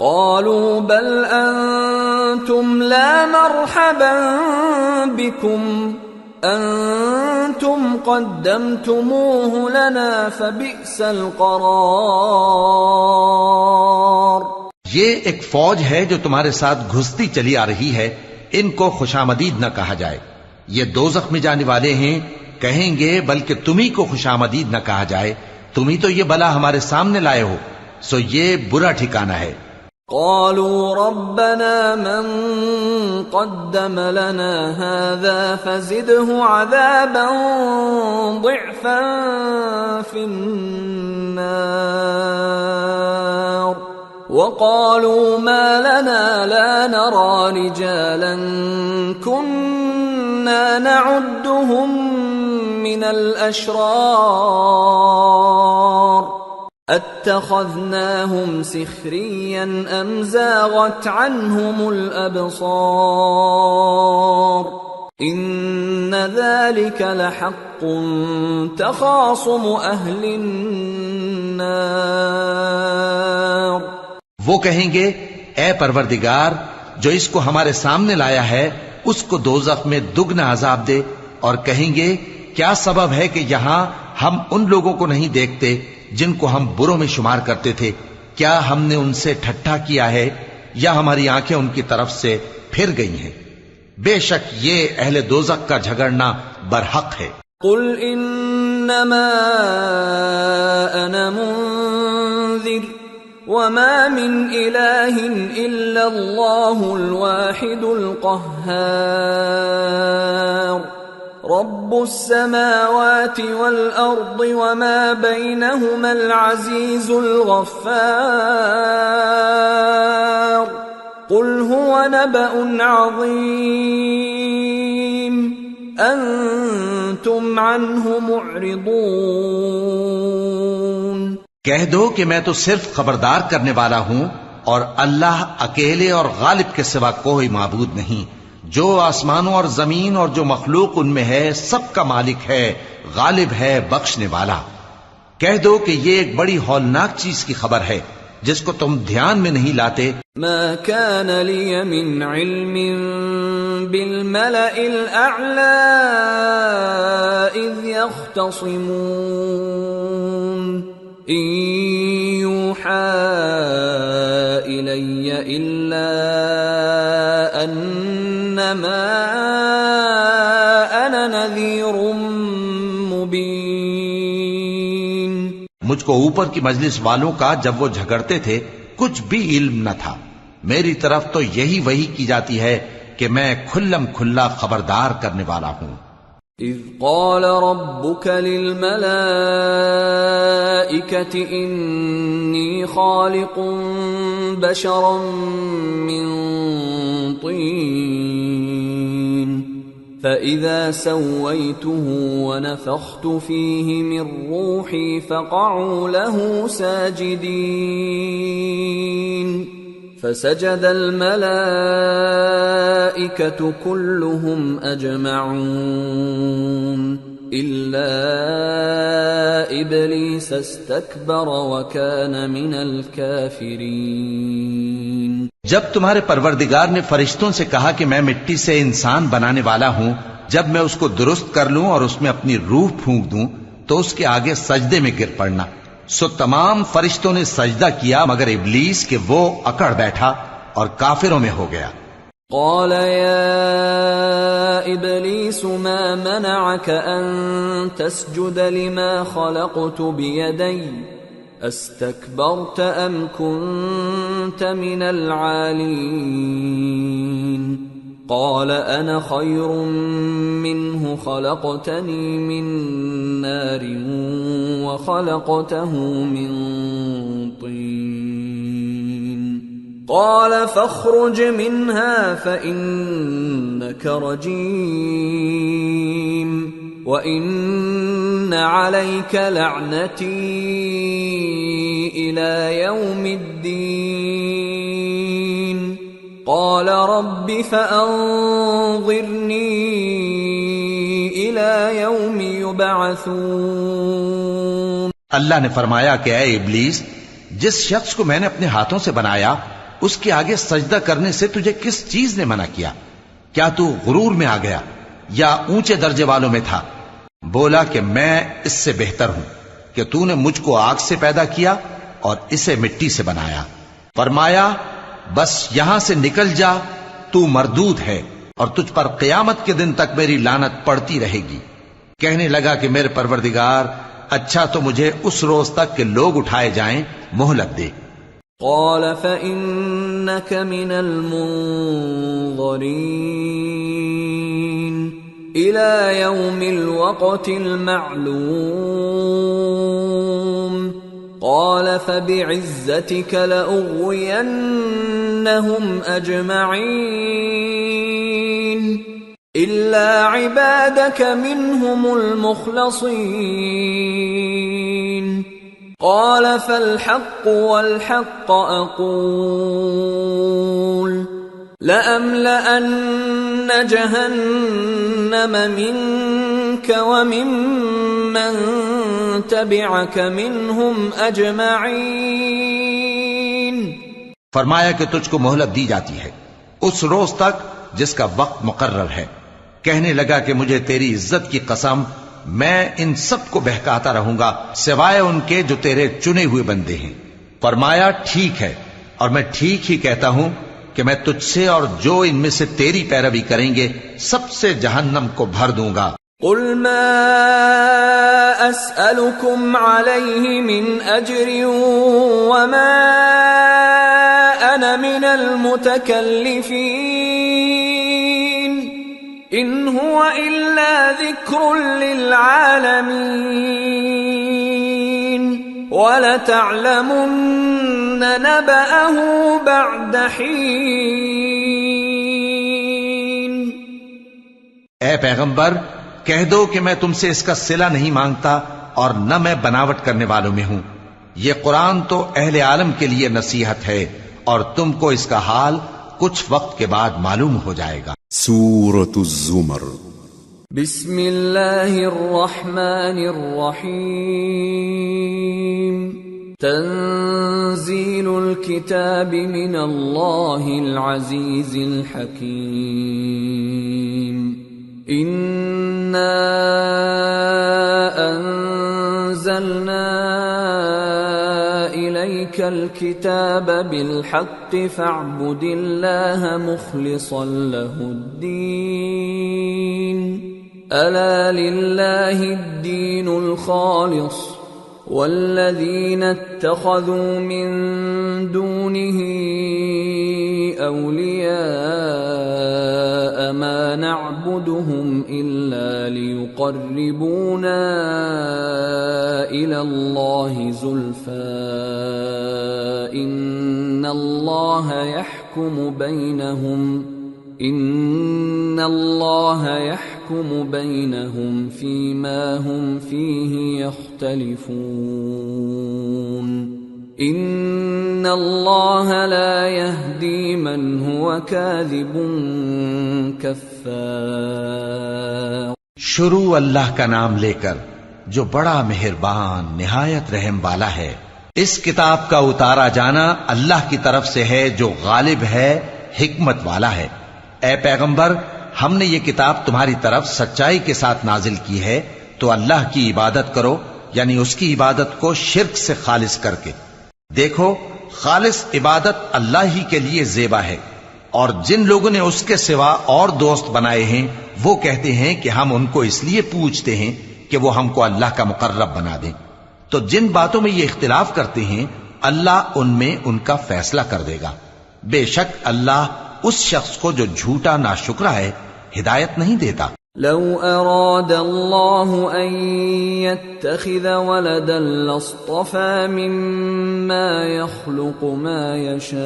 قالوا بل أنتم لا مرحبا بكم أنتم قدمتموه لنا فبئس القرار. یہ ایک فوج ہے جو تمہارے ساتھ گھستی چلی آ رہی ہے، ان کو خوشامدید نہ کہا جائے. یہ دوزخ میں جانے والے ہیں، کہیں گے بلکہ تمہیں کو خوشامدید نہ کہا جائے، تمہیں تو یہ بلا ہمارے سامنے لائے ہو، سو یہ برا ٹھکانہ ہے. قالوا ربنا من قدم لنا هذا فزده عذابا ضعفا في النار، وقالوا ما لنا لا نرى رجالا كنا نعدهم من الأشرار اتخذناهم سخريا ام زاغت عنهم الابصار ان ذلك لحق تخاصم اهل النار. وہ کہیں گے اے پروردگار جو اس کو ہمارے سامنے لایا ہے اس کو دوزخ میں دگنا عذاب دے، اور کہیں گے کیا سبب ہے کہ یہاں ہم ان لوگوں کو نہیں دیکھتے جن کو ہم بروں میں شمار کرتے تھے؟ کیا ہم نے ان سے ٹھٹھا کیا ہے یا ہماری آنکھیں ان کی طرف سے پھر گئی ہیں؟ بے شک یہ اہل دوزخ کا جھگڑنا برحق ہے. قل انما انا منذر وما من الہ الا اللہ الواحد القہار رب السماوات والأرض وما بينهما العزيز الغفار قل هو نبأ عظيم أنتم عنه معرضون۔ کہہ دو کہ میں تو صرف خبردار کرنے والا ہوں، اور اللہ اکیلے اور غالب کے سوا کوئی معبود نہیں۔ جو آسمانوں اور زمین اور جو مخلوق ان میں ہے سب کا مالک ہے، غالب ہے، بخشنے والا۔ کہہ دو کہ یہ ایک بڑی ہولناک چیز کی خبر ہے جس کو تم دھیان میں نہیں لاتے۔ ما كان لي من علم بالملأ الأعلى إذ يختصمون إن يوحى إلي إلا أنما أنا نذير مبين۔ مجھ کو اوپر کی مجلس والوں کا جب وہ جھگڑتے تھے کچھ بھی علم نہ تھا، میری طرف تو یہی وحی کی جاتی ہے کہ میں کھلم کھلا خبردار کرنے والا ہوں۔ اذ قال ربك للملائكة انی خالق بشرا من طین فإذا سويته ونفخت فيه من روحي فقعوا له ساجدين فسجد الملائكة كلهم أجمعون إلا إبليس استكبر وكان من الكافرين۔ جب تمہارے پروردگار نے فرشتوں سے کہا کہ میں مٹی سے انسان بنانے والا ہوں، جب میں اس کو درست کر لوں اور اس میں اپنی روح پھونک دوں تو اس کے آگے سجدے میں گر پڑنا۔ سو تمام فرشتوں نے سجدہ کیا مگر ابلیس کہ وہ اکڑ بیٹھا اور کافروں میں ہو گیا۔ قال يا إبليس ما منعك أن تسجد لما خلقت بيدي استكبرت أم كنت من العالين؟ قال أنا خير منه خلقتني من نار وخلقته من طين قال فاخرج منها فإنك رجيم وإن عليك لعنتي إلى يوم الدين قال رب فأنظرني إلى يوم يبعثون۔ اللہ نے فرمایا کہ اے ابلیس، جس شخص کو میں نے اپنے ہاتھوں سے بنایا اس کے آگے سجدہ کرنے سے تجھے کس چیز نے منع کیا؟ کیا تو غرور میں آ گیا یا اونچے درجے والوں میں تھا؟ بولا کہ میں اس سے بہتر ہوں کہ تو نے مجھ کو آگ سے پیدا کیا اور اسے مٹی سے بنایا۔ فرمایا بس یہاں سے نکل جا، تو مردود ہے اور تجھ پر قیامت کے دن تک میری لعنت پڑتی رہے گی۔ کہنے لگا کہ میرے پروردگار، اچھا تو مجھے اس روز تک کہ لوگ اٹھائے جائیں مہلت دے۔ قال فإنك من المنظرين إلى يوم الوقت المعلوم قال فبعزتك لأغوينهم أجمعين إلا عبادك منهم المخلصين قال فالحق والحق أقول لأملأن جهنم منك وممن تبعك منهم أجمعين۔ فرمایا کہ تجھ کو مہلت دی جاتی ہے اس روز تک جس کا وقت مقرر ہے۔ کہنے لگا کہ مجھے تیری عزت کی قسم، میں ان سب کو بہکاتا رہوں گا سوائے ان کے جو تیرے چنے ہوئے بندے ہیں۔ فرمایا ٹھیک ہے، اور میں ٹھیک ہی کہتا ہوں کہ میں تجھ سے اور جو ان میں سے تیری پیروی کریں گے سب سے جہنم کو بھر دوں گا۔ قل ما أسألكم عليه من أجر وما أنا من المتكلفين ان هو الا ذکر للعالمین وَلَتَعْلَمُنَّ نَبَأَهُ بَعْدَ حِينٍ۔ اے پیغمبر کہہ دو کہ میں تم سے اس کا صلہ نہیں مانگتا اور نہ میں بناوٹ کرنے والوں میں ہوں۔ یہ قرآن تو اہل عالم کے لیے نصیحت ہے اور تم کو اس کا حال کچھ وقت کے بعد معلوم ہو جائے گا۔ سورة الزمر۔ بسم اللہ الرحمن الرحیم۔ تنزیل الکتاب من اللہ العزیز الحکیم۔ انا انزلنا الیک الکتاب بالحق فاعبد اللہ مخلصا له الدین۔ الا للہ الدین الخالص والذین اتخذوا من دونه اولیاء ما نعبدهم الا لیقربونا الى اللہ زلفى ان اللہ يحكم بينهم فيما هم فيه يختلفون ان اللہ لا يهدي من هو كاذب كفار۔ شروع اللہ کا نام لے کر جو بڑا مہربان نہایت رحم والا ہے۔ اس کتاب کا اتارا جانا اللہ کی طرف سے ہے جو غالب ہے، حکمت والا ہے۔ اے پیغمبر ہم نے یہ کتاب تمہاری طرف سچائی کے ساتھ نازل کی ہے تو اللہ کی عبادت کرو، یعنی اس کی عبادت کو شرک سے خالص کر کے۔ دیکھو خالص عبادت اللہ ہی کے لیے زیبا ہے، اور جن لوگوں نے اس کے سوا اور دوست بنائے ہیں وہ کہتے ہیں کہ ہم ان کو اس لیے پوچھتے ہیں کہ وہ ہم کو اللہ کا مقرب بنا دیں۔ تو جن باتوں میں یہ اختلاف کرتے ہیں اللہ ان میں ان کا فیصلہ کر دے گا۔ بے شک اللہ اس شخص کو جو جھوٹا ناشکرا ہے ہدایت نہیں دیتا۔ لو اراد اللہ ان يتخذ ولدا لاصطفى مما يخلق ما يشاء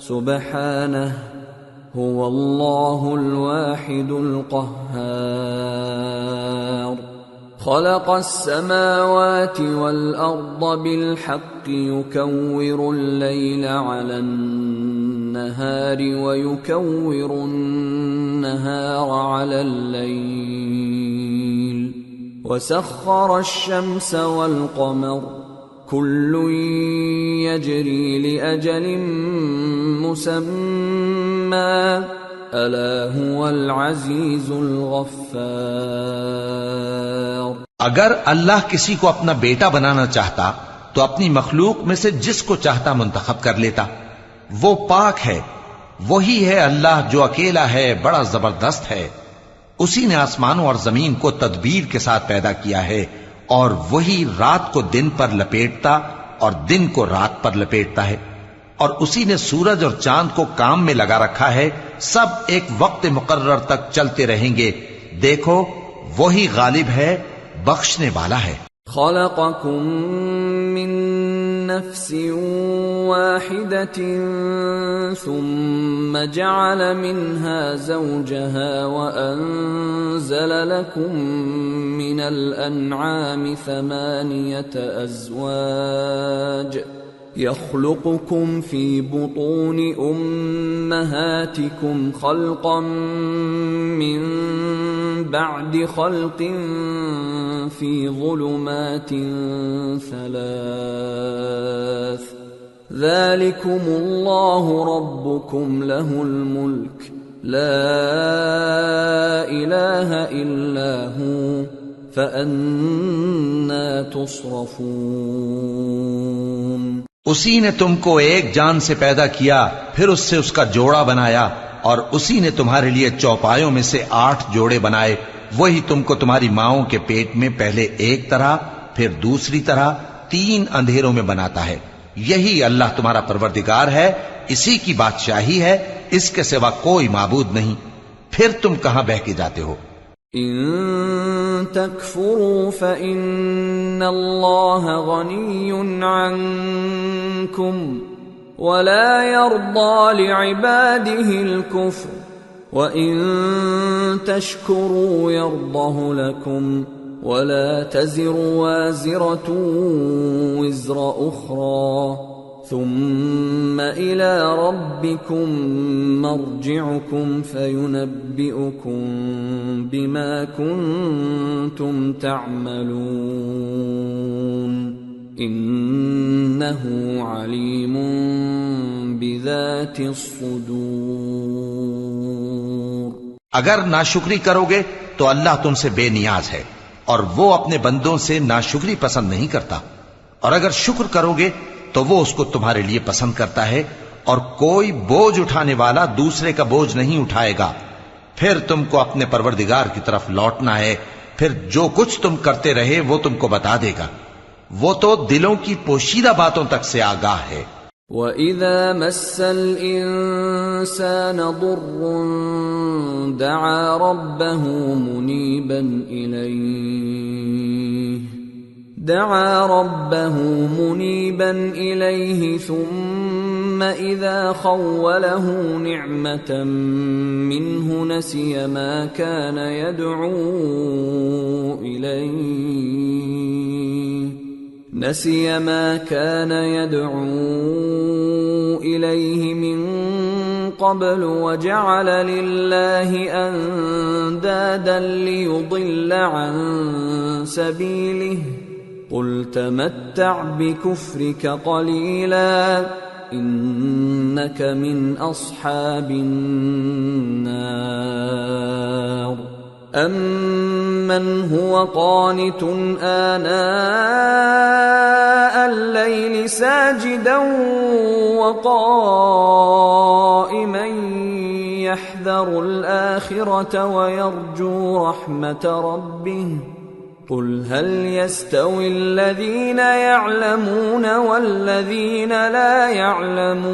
سبحانه هو اللہ الواحد القہار۔ خلق السماوات والأرض بالحق يكور الليل على النهار ويكور النهار على الليل وسخر الشمس والقمر كل يجري لأجل مسمى الا هو العزیز الغفار۔ اگر اللہ کسی کو اپنا بیٹا بنانا چاہتا تو اپنی مخلوق میں سے جس کو چاہتا منتخب کر لیتا۔ وہ پاک ہے، وہی ہے اللہ جو اکیلا ہے، بڑا زبردست ہے۔ اسی نے آسمانوں اور زمین کو تدبیر کے ساتھ پیدا کیا ہے، اور وہی رات کو دن پر لپیٹتا اور دن کو رات پر لپیٹتا ہے، اور اسی نے سورج اور چاند کو کام میں لگا رکھا ہے، سب ایک وقت مقرر تک چلتے رہیں گے۔ دیکھو وہی غالب ہے، بخشنے والا ہے۔ خلقکم من نفس واحدة ثم جعل منها زوجها وأنزل لكم من الأنعام 8 أزواج يخلقكم في بطون أمهاتكم خلقا من بعد خلق في ظلمات 3 ذلكم الله ربكم له الملك لا إله إلا هو فأنا تصرفون۔ اسی نے تم کو ایک جان سے پیدا کیا، پھر اس سے اس کا جوڑا بنایا، اور اسی نے تمہارے لیے چوپایوں میں سے 8 جوڑے بنائے۔ وہی تم کو تمہاری ماؤں کے پیٹ میں پہلے ایک طرح پھر دوسری طرح 3 اندھیروں میں بناتا ہے۔ یہی اللہ تمہارا پروردگار ہے، اسی کی بادشاہی ہے، اس کے سوا کوئی معبود نہیں، پھر تم کہاں بہہ کے جاتے ہو؟ ان تکفروا فإن اللہ غنی عنکم ولا يرضى لعباده الكفر وَإِن تَشْكُرُوا يَرْضَهُ لَكُمْ وَلَا تَزِرُ وَازِرَةٌ وِزْرَ أُخْرَى ثُمَّ إِلَى رَبِّكُمْ مَرْجِعُكُمْ فَيُنَبِّئُكُمْ بِمَا كُنْتُمْ تَعْمَلُونَ إِنَّهُ عَلِيمٌ بِذَاتِ الصُّدُورِ۔ اگر ناشکری کرو گے تو اللہ تم سے بے نیاز ہے اور وہ اپنے بندوں سے ناشکری پسند نہیں کرتا، اور اگر شکر کرو گے تو وہ اس کو تمہارے لیے پسند کرتا ہے، اور کوئی بوجھ اٹھانے والا دوسرے کا بوجھ نہیں اٹھائے گا۔ پھر تم کو اپنے پروردگار کی طرف لوٹنا ہے، پھر جو کچھ تم کرتے رہے وہ تم کو بتا دے گا، وہ تو دلوں کی پوشیدہ باتوں تک سے آگاہ ہے۔ وَإِذَا مَسَّ الْإِنسَانَ ضُرٌّ دَعَا رَبَّهُ مُنِيبًا إِلَيْهِ ثُمَّ إِذَا خَوَّلَهُ نِعْمَةً مِّنْهُ نَسِيَ مَا كَانَ يَدْعُو إِلَيْهِ مِن قَبْلُ وَجَعَلَ لِلَّهِ أَندَادًا لِيُضِلَّ عَن سَبِيلِهِ قُلْ تَمَتَّعْ بِكُفْرِكَ قَلِيلًا إِنَّكَ مِنْ أَصْحَابِ النَّارِ أَمَّنْ هُوَ قَانِتٌ آنَاءَ اللَّيْلِ سَاجِدًا وَقَائِمًا يَحْذَرُ الْآخِرَةَ وَيَرْجُو رَحْمَةَ رَبِّهِ قُلْ هَلْ يَسْتَوِي الَّذِينَ يَعْلَمُونَ وَالَّذِينَ لَا يَعْلَمُونَ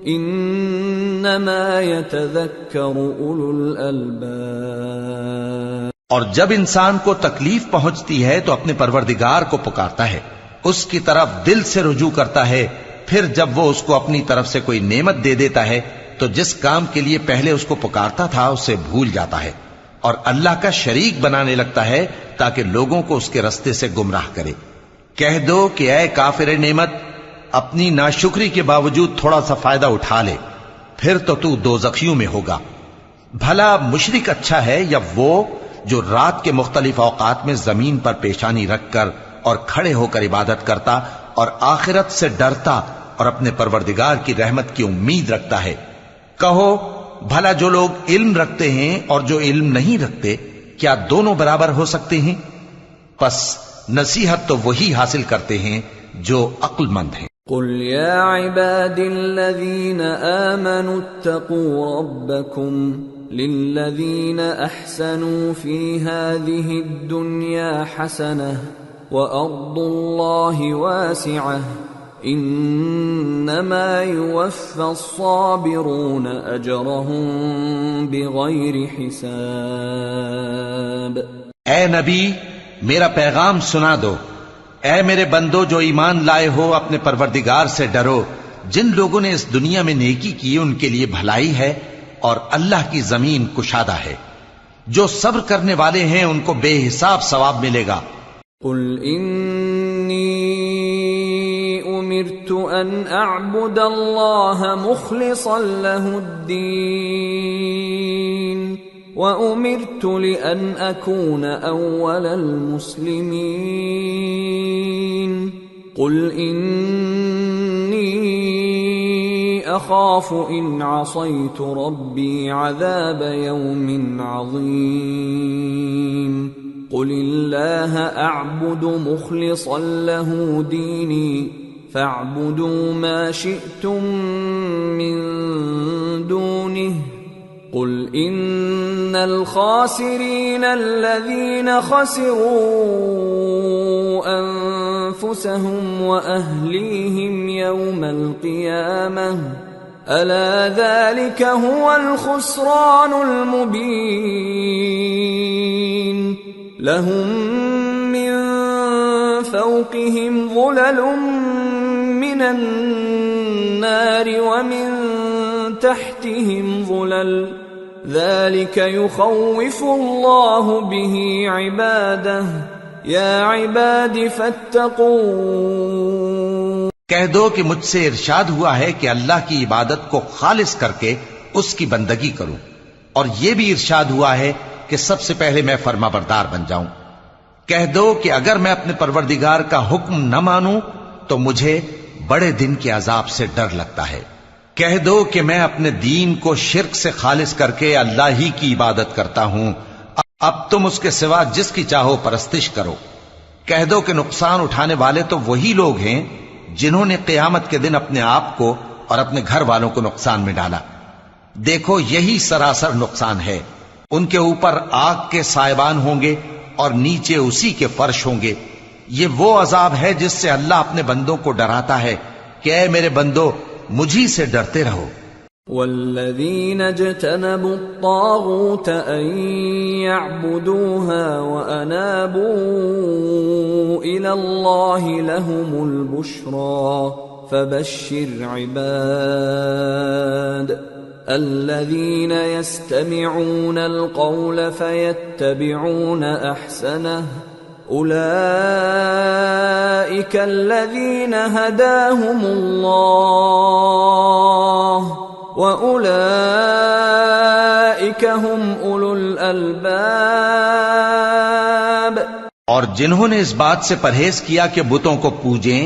انما يتذکر اولو الالباب۔ اور جب انسان کو تکلیف پہنچتی ہے تو اپنے پروردگار کو پکارتا ہے، اس کی طرف دل سے رجوع کرتا ہے، پھر جب وہ اس کو اپنی طرف سے کوئی نعمت دے دیتا ہے تو جس کام کے لیے پہلے اس کو پکارتا تھا اسے بھول جاتا ہے اور اللہ کا شریک بنانے لگتا ہے تاکہ لوگوں کو اس کے رستے سے گمراہ کرے۔ کہہ دو کہ اے کافر نعمت، اپنی ناشکری کے باوجود تھوڑا سا فائدہ اٹھا لے، پھر تو دوزخیوں میں ہوگا۔ بھلا مشرک اچھا ہے یا وہ جو رات کے مختلف اوقات میں زمین پر پیشانی رکھ کر اور کھڑے ہو کر عبادت کرتا اور آخرت سے ڈرتا اور اپنے پروردگار کی رحمت کی امید رکھتا ہے۔ کہو بھلا جو لوگ علم رکھتے ہیں اور جو علم نہیں رکھتے کیا دونوں برابر ہو سکتے ہیں؟ پس نصیحت تو وہی حاصل کرتے ہیں جو عقل مند ہیں۔ قل يا عباد الذين آمنوا اتقوا ربكم للذين أحسنوا في هذه الدنيا حسنة وأرض الله واسعة إنما يوفى الصابرون أجرهم بغير حساب۔ اے نبی میرا پیغام سنا دو، اے میرے بندو جو ایمان لائے ہو اپنے پروردگار سے ڈرو۔ جن لوگوں نے اس دنیا میں نیکی کی ان کے لیے بھلائی ہے اور اللہ کی زمین کشادہ ہے۔ جو صبر کرنے والے ہیں ان کو بے حساب ثواب ملے گا۔ قل انی امرت ان اعبد اللہ مخلصا له الدین وَأُمِرْتُ لِأَنْ أَكُونَ أَوَّلَ الْمُسْلِمِينَ قُلْ إِنِّي أَخَافُ إِنْ عَصَيْتُ رَبِّي عَذَابَ يَوْمٍ عَظِيمٍ قُلِ اللَّهَ أَعْبُدُ مُخْلِصًا لَهُ دِينِي فَاعْبُدُوا مَا شِئْتُم مِّن دُونِهِ قل ان الخاسرین الذین خسروا انفسهم واهلیہم یوم القیامہ ألا ذلك هو الخسران المبين لهم من فوقهم ظلل من النار ومن تحتهم ظلل ذلك يخوف الله به عباده يا عباد فاتقون۔ کہہ دو کہ مجھ سے ارشاد ہوا ہے کہ اللہ کی عبادت کو خالص کر کے اس کی بندگی کروں، اور یہ بھی ارشاد ہوا ہے کہ سب سے پہلے میں فرما بردار بن جاؤں۔ کہہ دو کہ اگر میں اپنے پروردگار کا حکم نہ مانوں تو مجھے بڑے دن کے عذاب سے ڈر لگتا ہے۔ کہہ دو کہ میں اپنے دین کو شرک سے خالص کر کے اللہ ہی کی عبادت کرتا ہوں، اب تم اس کے سوا جس کی چاہو پرستش کرو۔ کہہ دو کہ نقصان اٹھانے والے تو وہی لوگ ہیں جنہوں نے قیامت کے دن اپنے آپ کو اور اپنے گھر والوں کو نقصان میں ڈالا۔ دیکھو یہی سراسر نقصان ہے، ان کے اوپر آگ کے سائبان ہوں گے اور نیچے اسی کے فرش ہوں گے۔ یہ وہ عذاب ہے جس سے اللہ اپنے بندوں کو ڈراتا ہے کہ اے میرے بندو مجھی سے ڈرتے رہو۔ والذین اجتنبوا الطاغوت ان يعبدوها وانابوا الى اللہ لهم البشرى فبشر عباد الذین يستمعون القول فيتبعون احسنه أولئك الذين هداهم الله وأولئك هم أولو الألباب۔ اور جنہوں نے اس بات سے پرہیز کیا کہ بتوں کو پوجیں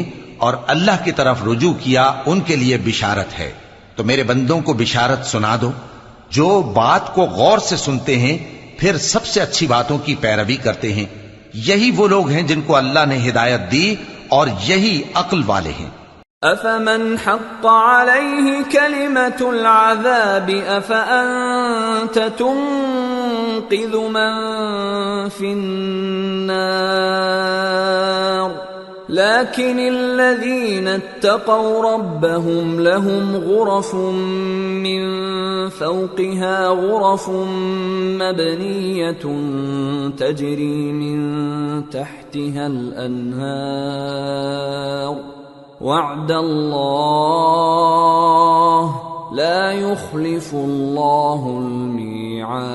اور اللہ کی طرف رجوع کیا ان کے لیے بشارت ہے۔ تو میرے بندوں کو بشارت سنا دو جو بات کو غور سے سنتے ہیں پھر سب سے اچھی باتوں کی پیروی کرتے ہیں، یہی وہ لوگ ہیں جن کو اللہ نے ہدایت دی اور یہی عقل والے ہیں۔ افمن حق علیہ کلمۃ العذاب افانت تنقذ من فی النار لكن الذين اتقوا ربهم لهم غرف من فوقها غرف مبنية تجري من تحتها الأنهار وعد الله لا يخلف الله الميعاد۔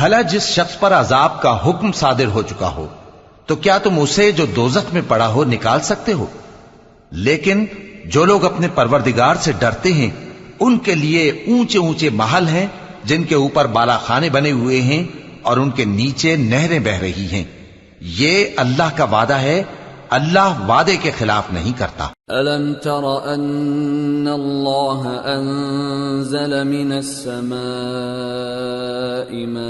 بھلا جس شخص پر عذاب کا حکم صادر ہو چکا ہو تو کیا تم اسے جو دوزخ میں پڑا ہو نکال سکتے ہو؟ لیکن جو لوگ اپنے پروردگار سے ڈرتے ہیں ان کے لیے اونچے اونچے محل ہیں جن کے اوپر بالا خانے بنے ہوئے ہیں اور ان کے نیچے نہریں بہ رہی ہیں۔ یہ اللہ کا وعدہ ہے، اللہ وعدے کے خلاف نہیں کرتا۔ أَلَمْ تَرَ أَنَّ اللَّهَ أَنزَلَ مِنَ السَّمَاءِ مَاءً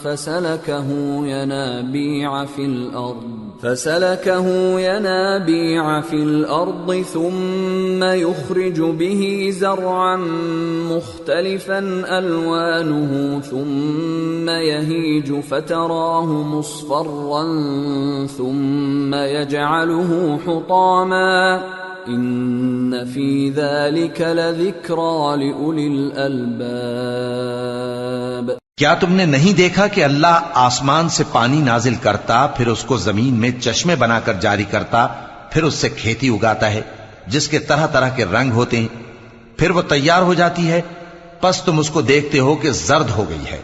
فَسَلَكَهُ يَنَابِيعَ فِي الْأَرْضِ ثُمَّ يُخْرِجُ بِهِ زَرْعًا مُخْتَلِفًا أَلْوَانُهُ ثُمَّ يَهِيجُ فَتَرَاهُ مُصْفَرًّا ثُمَّ يَجْعَلُهُ حُطَامًا إِنَّ فِي ذَلِكَ لَذِكْرَى لِأُولِي الْأَلْبَابِ۔ کیا تم نے نہیں دیکھا کہ اللہ آسمان سے پانی نازل کرتا، پھر اس کو زمین میں چشمے بنا کر جاری کرتا، پھر اس سے کھیتی اگاتا ہے جس کے طرح طرح کے رنگ ہوتے ہیں، پھر وہ تیار ہو جاتی ہے، پس تم اس کو دیکھتے ہو کہ زرد ہو گئی ہے،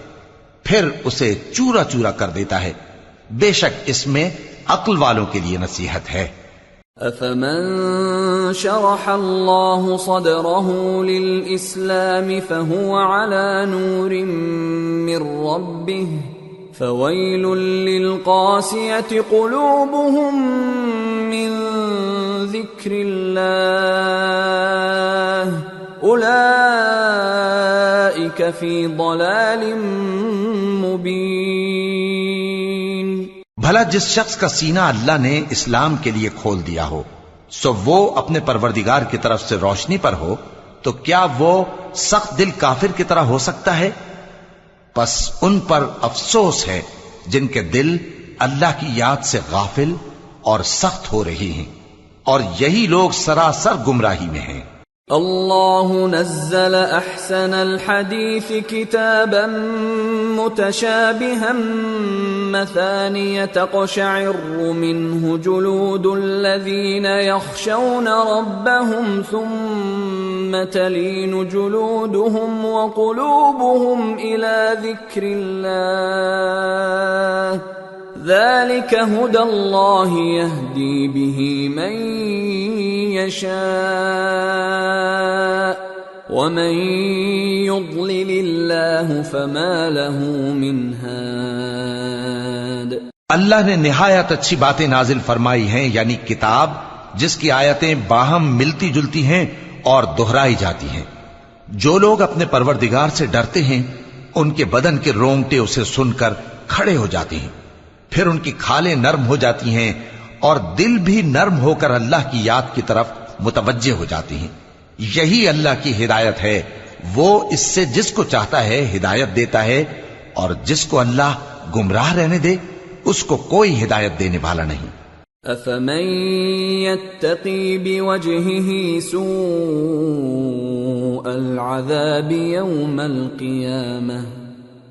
پھر اسے چورا چورا کر دیتا ہے۔ بے شک اس میں عقل والوں کے لیے نصیحت ہے۔ أَفَمَن شَرَحَ اللَّهُ صَدْرَهُ لِلْإِسْلَامِ فَهُوَ عَلَى نُورٍ مِّن رَّبِّهِ فَوَيْلٌ لِّلْقَاسِيَةِ قُلُوبُهُم مِّن ذِكْرِ اللَّهِ أُولَئِكَ فِي ضَلَالٍ مُّبِينٍ۔ بھلا جس شخص کا سینہ اللہ نے اسلام کے لیے کھول دیا ہو سو وہ اپنے پروردگار کی طرف سے روشنی پر ہو، تو کیا وہ سخت دل کافر کی طرح ہو سکتا ہے؟ پس ان پر افسوس ہے جن کے دل اللہ کی یاد سے غافل اور سخت ہو رہی ہیں، اور یہی لوگ سراسر گمراہی میں ہیں۔ اللہ نزل احسن الحدیث کتابا متشابہا مثانیہ تقشعر منہ جلود الذین یخشون ربهم ثم تلین جلودهم وقلوبهم الى ذکر اللہ ذلك هدى الله يهدي به من يشاء ومن يضلل الله فما له من هاد۔ اللہ نے نہایت اچھی باتیں نازل فرمائی ہیں، یعنی کتاب جس کی آیتیں باہم ملتی جلتی ہیں اور دہرائی جاتی ہیں۔ جو لوگ اپنے پروردگار سے ڈرتے ہیں ان کے بدن کے رونگٹے اسے سن کر کھڑے ہو جاتے ہیں، پھر ان کی کھالیں نرم ہو جاتی ہیں اور دل بھی نرم ہو کر اللہ کی یاد کی طرف متوجہ ہو جاتی ہیں۔ یہی اللہ کی ہدایت ہے، وہ اس سے جس کو چاہتا ہے ہدایت دیتا ہے، اور جس کو اللہ گمراہ رہنے دے اس کو کوئی ہدایت دینے والا نہیں۔ افمن يتقي بوجهه سوء العذاب يوم القيامة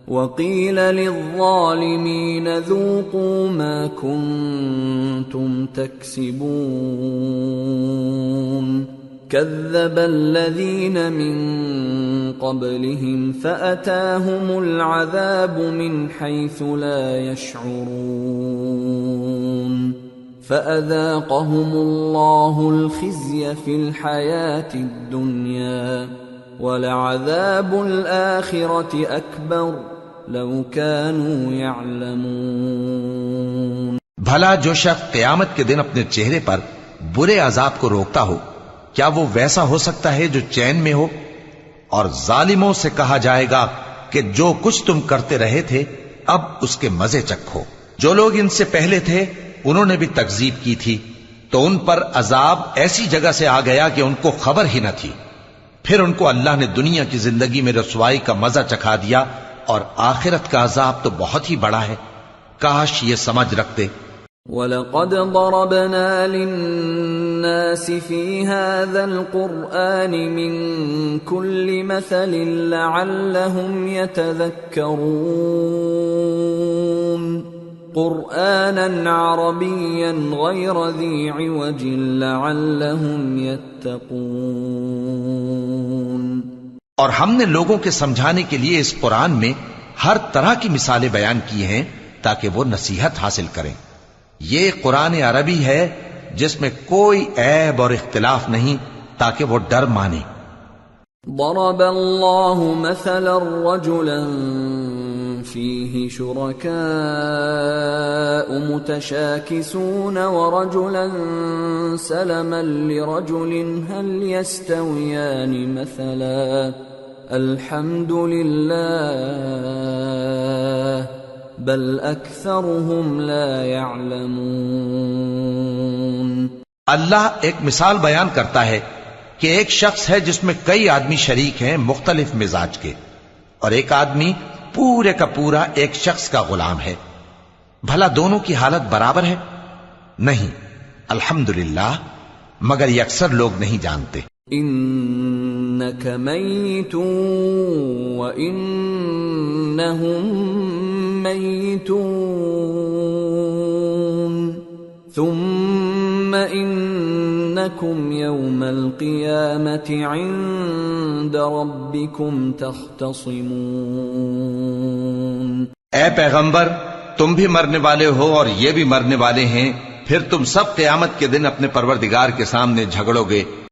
وقيل للظالمين ذوقوا ما كنتم تكسبون كذب الذين من قبلهم فأتاهم العذاب من حيث لا يشعرون فأذاقهم الله الخزي في الحياة الدنيا ولعذاب الآخرة أكبر لو كانوا يعلمون۔ بھلا جو شخص قیامت کے دن اپنے چہرے پر برے عذاب کو روکتا ہو، کیا وہ ویسا ہو سکتا ہے جو چین میں ہو؟ اور ظالموں سے کہا جائے گا کہ جو کچھ تم کرتے رہے تھے اب اس کے مزے چکھو۔ جو لوگ ان سے پہلے تھے انہوں نے بھی تکذیب کی تھی، تو ان پر عذاب ایسی جگہ سے آ گیا کہ ان کو خبر ہی نہ تھی۔ پھر ان کو اللہ نے دنیا کی زندگی میں رسوائی کا مزہ چکھا دیا، اور آخرت کا عذاب تو بہت ہی بڑا ہے، کاش یہ سمجھ رکھتے۔ وَلَقَدْ ضَرَبْنَا لِلنَّاسِ فِي هَذَا الْقُرْآنِ مِنْ كُلِّ مَثَلٍ لَعَلَّهُمْ يَتَذَكَّرُونَ قُرْآنًا عَرَبِيًّا غَيْرَ ذِي عِوَجٍ لَعَلَّهُمْ يَتَّقُونَ۔ اور ہم نے لوگوں کے سمجھانے کے لیے اس قرآن میں ہر طرح کی مثالیں بیان کی ہیں تاکہ وہ نصیحت حاصل کریں۔ یہ قرآن عربی ہے جس میں کوئی عیب اور اختلاف نہیں، تاکہ وہ ڈر مانے۔ ضرب اللہ مثلا رجلا فيه شركاء متشاكسون ورجلا سلما لرجل هل يستويان مثلا الحمد لله بل اکثرهم لا يعلمون۔ اللہ ایک مثال بیان کرتا ہے کہ ایک شخص ہے جس میں کئی آدمی شریک ہیں مختلف مزاج کے، اور ایک آدمی پورے کا پورا ایک شخص کا غلام ہے، بھلا دونوں کی حالت برابر ہے؟ نہیں، الحمدللہ، مگر یہ اکثر لوگ نہیں جانتے۔ انک میت وانہم میتون ثم انکم یوم القیامة عند ربکم تختصمون۔ اے پیغمبر، تم بھی مرنے والے ہو اور یہ بھی مرنے والے ہیں، پھر تم سب قیامت کے دن اپنے پروردگار کے سامنے جھگڑو گے۔